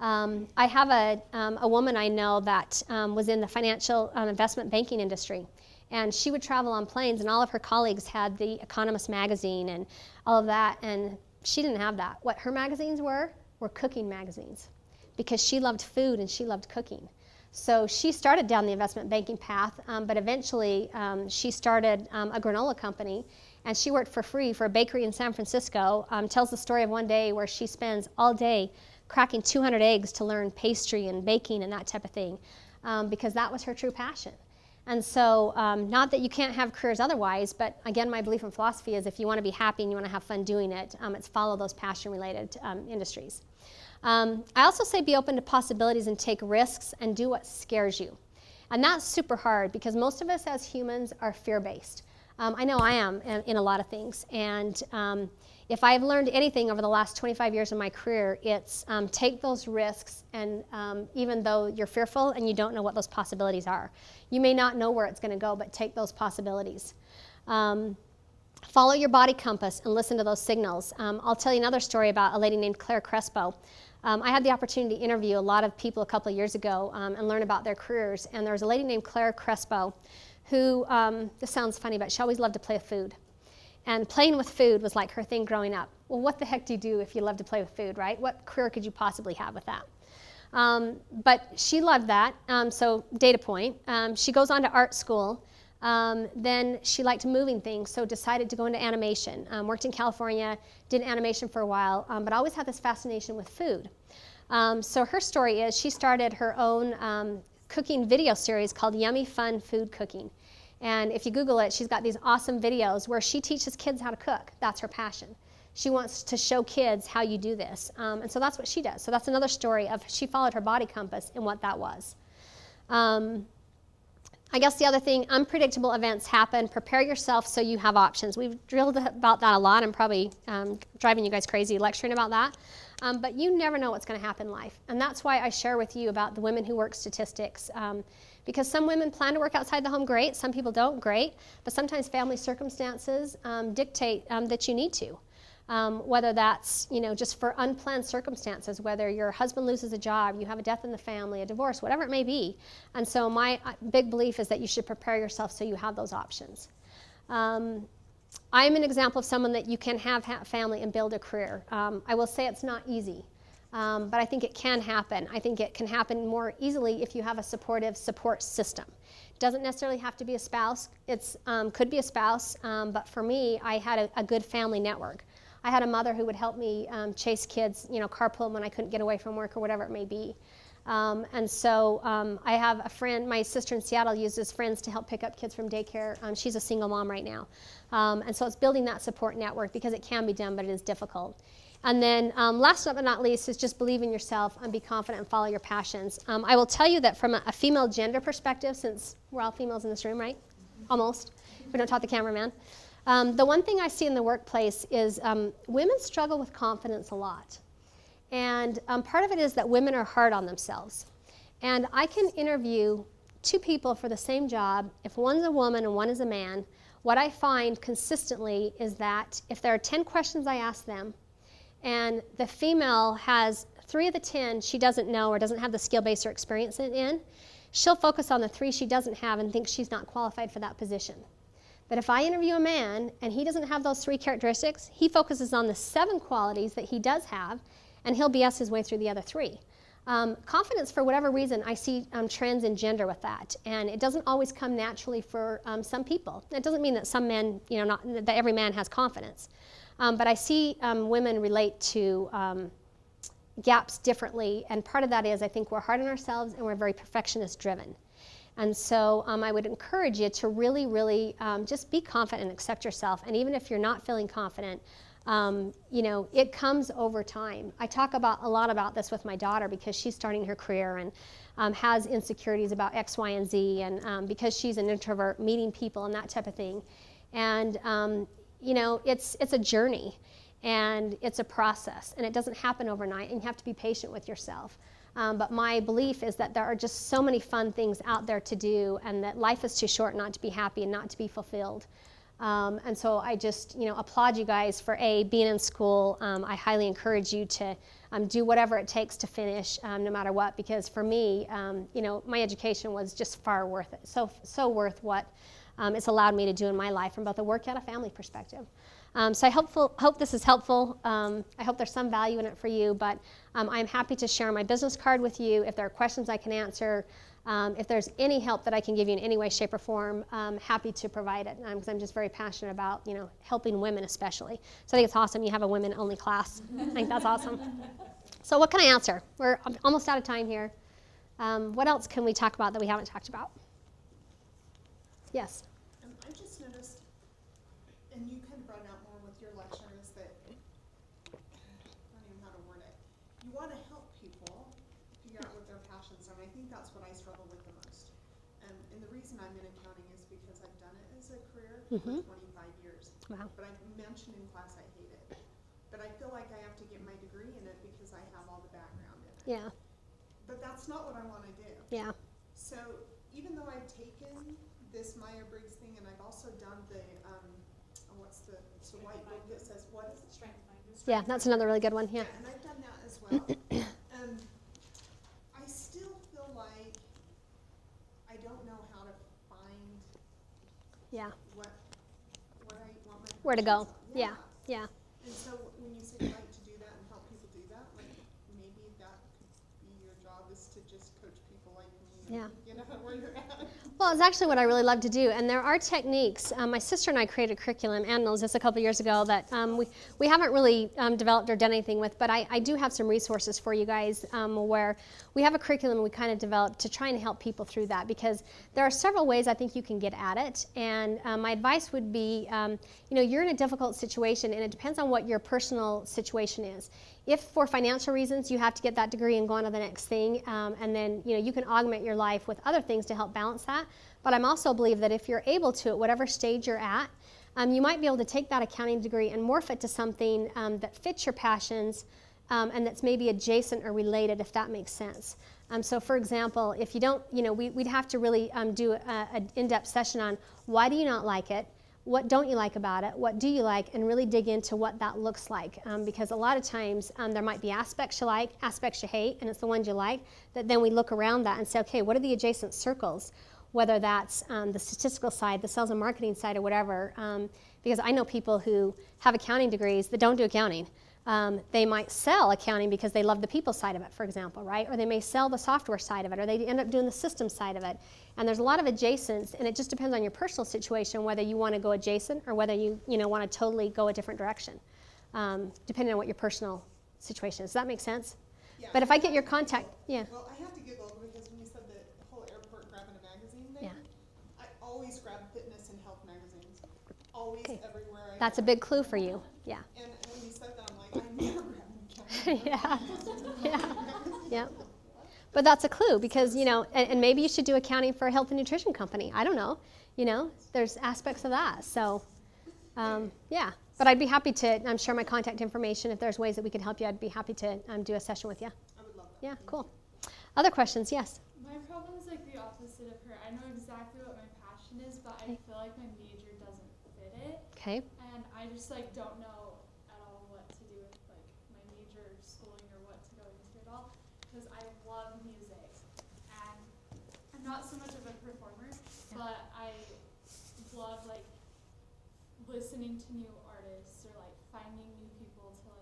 I have a woman I know that was in the financial investment banking industry, and she would travel on planes, and all of her colleagues had the Economist magazine and all of that, and she didn't have that. What her magazines were cooking magazines, because she loved food and she loved cooking. So she started down the investment banking path, but eventually she started a granola company, and she worked for free for a bakery in San Francisco. Tells the story of one day where she spends all day cracking 200 eggs to learn pastry and baking and that type of thing, because that was her true passion. And so not that you can't have careers otherwise, but again, my belief and philosophy is if you want to be happy and you want to have fun doing it, it's follow those passion-related industries. I also say be open to possibilities and take risks and do what scares you. And that's super hard because most of us as humans are fear-based. I know I am in a lot of things. And if I've learned anything over the last 25 years of my career, it's take those risks, and even though you're fearful and you don't know what those possibilities are. You may not know where it's going to go, but take those possibilities. Follow your body compass and listen to those signals. I'll tell you another story about a lady named Claire Crespo. I had the opportunity to interview a lot of people a couple of years ago and learn about their careers. And there was a lady named Claire Crespo who, this sounds funny, but she always loved to play with food. And playing with food was like her thing growing up. Well, what the heck do you do if you love to play with food, right? What career could you possibly have with that? But she loved that, so data point. She goes on to art school. Then she liked moving things, so decided to go into animation. Worked in California, did animation for a while, but always had this fascination with food. So her story is she started her own cooking video series called Yummy Fun Food Cooking. And if you Google it, she's got these awesome videos where she teaches kids how to cook. That's her passion. She wants to show kids how you do this. And so that's what she does. So that's another story of she followed her body compass and what that was. I guess the other thing, unpredictable events happen. Prepare yourself so you have options. We've drilled about that a lot. I'm probably driving you guys crazy lecturing about that. But you never know what's going to happen in life. And that's why I share with you about the women who work statistics. Because some women plan to work outside the home, great. Some people don't, great. But sometimes family circumstances dictate that you need to. Whether that's just for unplanned circumstances, whether your husband loses a job, you have a death in the family, a divorce, whatever it may be. And so my big belief is that you should prepare yourself so you have those options. I'm an example of someone that you can have family and build a career. I will say it's not easy, but I think it can happen. I think it can happen more easily if you have a supportive support system. It doesn't necessarily have to be a spouse. It could be a spouse, but for me, I had a good family network. I had a mother who would help me chase kids, carpool when I couldn't get away from work or whatever it may be. And so I have a friend, my sister in Seattle uses friends to help pick up kids from daycare. She's a single mom right now. And so it's building that support network because it can be done, but it is difficult. And then last but not least is just believe in yourself and be confident and follow your passions. I will tell you that from a female gender perspective, since we're all females in this room, right? Almost. We don't talk the cameraman. The one thing I see in the workplace is women struggle with confidence a lot. And part of it is that women are hard on themselves. And I can interview two people for the same job. If one's a woman and one is a man, what I find consistently is that if there are 10 questions I ask them, and the female has 3 of the 10 she doesn't know or doesn't have the skill base or experience in, she'll focus on the 3 she doesn't have and think she's not qualified for that position. But if I interview a man and he doesn't have those 3 characteristics, he focuses on the 7 qualities that he does have, and he'll BS his way through the other 3. Confidence, for whatever reason, I see trends in gender with that, and it doesn't always come naturally for some people. It doesn't mean that some men, not that every man has confidence, but I see women relate to gaps differently, and part of that is I think we're hard on ourselves and we're very perfectionist driven. And so I would encourage you to really, really just be confident and accept yourself. And even if you're not feeling confident, it comes over time. I talk a lot about this with my daughter because she's starting her career and has insecurities about X, Y, and Z, and because she's an introvert, meeting people and that type of thing. And it's a journey, and it's a process, and it doesn't happen overnight, and you have to be patient with yourself. But my belief is that there are just so many fun things out there to do, and that life is too short not to be happy and not to be fulfilled. And so I just, applaud you guys for being in school. I highly encourage you to do whatever it takes to finish, no matter what, because for me, my education was just far worth it. So worth what it's allowed me to do in my life from both a work and a family perspective. So I hope this is helpful. I hope there's some value in it for you, but I'm happy to share my business card with you. If there are questions I can answer, if there's any help that I can give you in any way, shape, or form, I'm happy to provide it, because I'm just very passionate about helping women especially. So I think it's awesome you have a women-only class. I think that's awesome. So what can I answer? We're almost out of time here. What else can we talk about that we haven't talked about? Yes. I just noticed, and you kind of brought it out more with your lecture, is that, I don't even know how to word it. You want to help people figure out what their passions are, and I think that's what I struggle with the most. And the reason I'm in accounting is because I've done it as a career for 25 years. Wow. But I mentioned in class I hate it. But I feel like I have to get my degree in it because I have all the background in it. Yeah. But that's not what I want to do. Yeah. So even though I've taken this Myers-Briggs thing, and I've also done the, it's the white book that says, what is it? Strength finders. Yeah, that's another really good one. Yeah. And I've done that as well. I still feel like I don't know how to find Yeah. what I want my Where to go. passions are. Yeah. Yeah. And so when you say you like to do that and help people do that, like maybe that could be your job, is to just coach people like me Yeah. and get out where you're at. Well, it's actually what I really love to do, and there are techniques. My sister and I created a curriculum, Ann knows this, a couple years ago that we haven't really developed or done anything with, but I do have some resources for you guys where we have a curriculum we kind of developed to try and help people through that, because there are several ways I think you can get at it, and my advice would be, you're in a difficult situation, and it depends on what your personal situation is. If for financial reasons you have to get that degree and go on to the next thing, and then you can augment your life with other things to help balance that. But I also believe that if you're able to, at whatever stage you're at, you might be able to take that accounting degree and morph it to something that fits your passions and that's maybe adjacent or related, if that makes sense. So for example, if you don't, we'd have to really do an in-depth session on why do you not like it? What don't you like about it? What do you like? And really dig into what that looks like. Because a lot of times there might be aspects you like, aspects you hate, and it's the ones you like, that then we look around that and say, okay, what are the adjacent circles? Whether that's the statistical side, the sales and marketing side, or whatever. Because I know people who have accounting degrees that don't do accounting. They might sell accounting because they love the people side of it, for example, right? Or they may sell the software side of it, or they end up doing the system side of it. And there's a lot of adjacents, and it just depends on your personal situation whether you want to go adjacent or whether you want to totally go a different direction, depending on what your personal situation is. Does that make sense? Yeah. But if I get your contact, yeah. Well, I have to giggle because when you said the whole airport grabbing a magazine thing, Yeah. I always grab fitness and health magazines. Always, Okay. everywhere I That's go. a big clue for you. Yeah. And when you said that, I'm like, I never grab an account. Yeah. But that's a clue because, and maybe you should do accounting for a health and nutrition company. I don't know. There's aspects of that. So, yeah. But I'd be happy to share my contact information. If there's ways that we can help you, I'd be happy to do a session with you. I would love that. Yeah, cool. Other questions? Yes. My problem is like the opposite of her. I know exactly what my passion is, but I feel like my major doesn't fit it. Okay. And I just don't know at all what to do with my major schooling or what to go into at all. Because I love music. And I'm not so much of a performer, but I love listening to new artists or finding new people to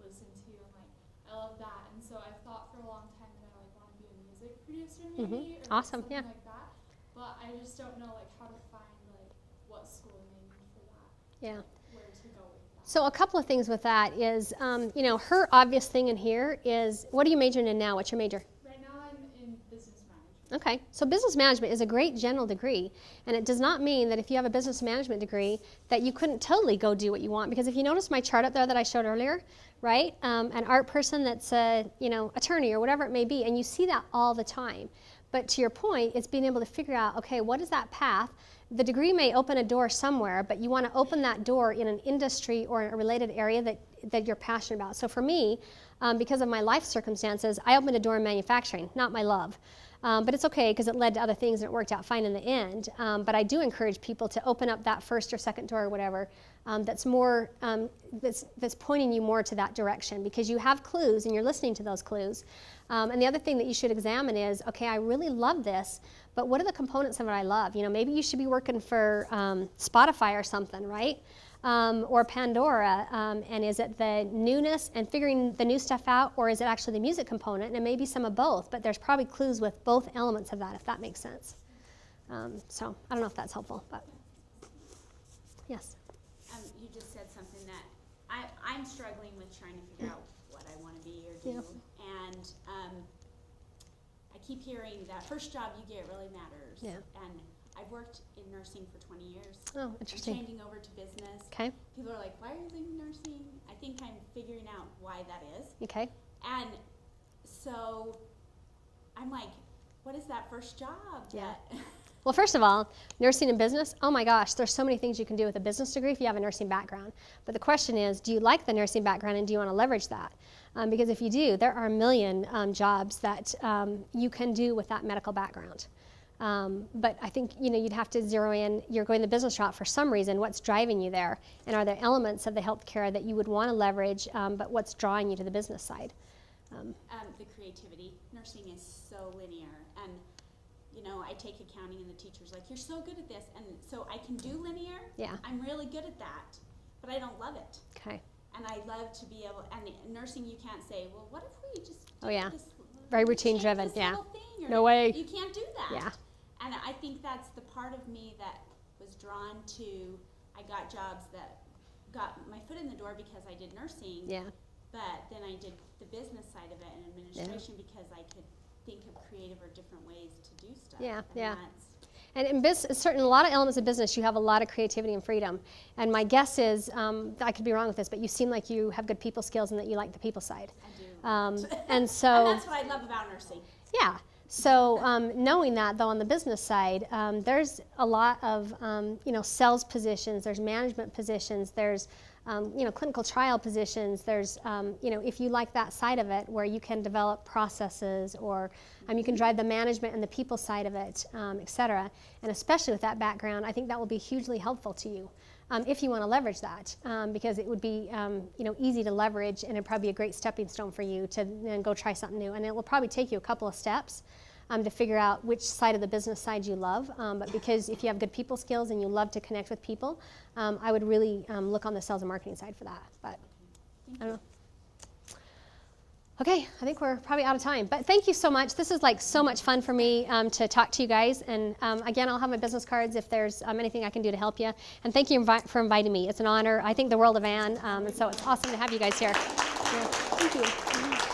listen to, and I love that. And so I've thought for a long time that I want to be a music producer maybe or Awesome, something yeah. like that. But I just don't know how to find what schooling I need for that. Yeah. Where to go with that. So a couple of things with that is, her obvious thing in here is, what are you majoring in now? What's your major? Right now I'm in business management. Okay, so business management is a great general degree, and it does not mean that if you have a business management degree that you couldn't totally go do what you want, because if you notice my chart up there that I showed earlier, right, an art person that's a attorney or whatever it may be, and you see that all the time. But to your point, it's being able to figure out, okay, what is that path? The degree may open a door somewhere, but you want to open that door in an industry or a related area that you're passionate about. So for me, because of my life circumstances, I opened a door in manufacturing, not my love. But it's okay because it led to other things and it worked out fine in the end. But I do encourage people to open up that first or second door or whatever that's more that's pointing you more to that direction, because you have clues and you're listening to those clues. And the other thing that you should examine is, okay, I really love this, but what are the components of it I love? Maybe you should be working for Spotify or something, right? Or Pandora, and is it the newness and figuring the new stuff out, or is it actually the music component? And it may be some of both, but there's probably clues with both elements of that, if that makes sense. So I don't know if that's helpful, but yes. You just said something that I'm struggling with trying to figure out what I want to be or do. Yeah. And I keep hearing that first job you get really matters. Yeah. And I've worked in nursing for 20 years. Oh, I'm interesting. changing over to business. Okay. People are like, why are you leaving nursing? I think I'm figuring out why that is. Okay. And so I'm like, what is that first job? Yeah. That Well, first of all, nursing and business, oh my gosh, there's so many things you can do with a business degree if you have a nursing background. But the question is, do you like the nursing background and do you want to leverage that? Because if you do, there are a million jobs that you can do with that medical background. But I think you'd have to zero in. You're going the business route for some reason. What's driving you there? And are there elements of the healthcare that you would want to leverage, but what's drawing you to the business side? the creativity. Nursing is so linear, and I take accounting, and the teacher's like, "You're so good at this," and so I can do linear. Yeah. I'm really good at that, but I don't love it. Okay. And I love to be able. And in nursing, you can't say, "Well, what if we just?" Oh, yeah. This, Very routine change driven, this yeah. little thing," or No way. You can't do that. Yeah. And I think that's the part of me that was drawn to. I got jobs that got my foot in the door because I did nursing. Yeah. But then I did the business side of it and administration because I could think of creative or different ways to do stuff. Yeah, And yeah. that's- And in business, a lot of elements of business, you have a lot of creativity and freedom. And my guess is, I could be wrong with this, but you seem like you have good people skills and that you like the people side. I do. And so, And that's what I love about nursing. yeah. So knowing that, though, on the business side, there's a lot of, sales positions, there's management positions, there's, clinical trial positions, there's, if you like that side of it where you can develop processes or you can drive the management and the people side of it, et cetera. And especially with that background, I think that will be hugely helpful to you if you want to leverage that because it would be, easy to leverage and it'd probably be a great stepping stone for you to then go try something new. And it will probably take you a couple of steps to figure out which side of the business side you love. But because if you have good people skills and you love to connect with people, I would really look on the sales and marketing side for that. But I don't know. Okay, I think we're probably out of time. But thank you so much. This is like so much fun for me to talk to you guys. And again, I'll have my business cards if there's anything I can do to help you. And thank you for inviting me. It's an honor. I think the world of Ann. And so it's awesome to have you guys here. Yeah, thank you.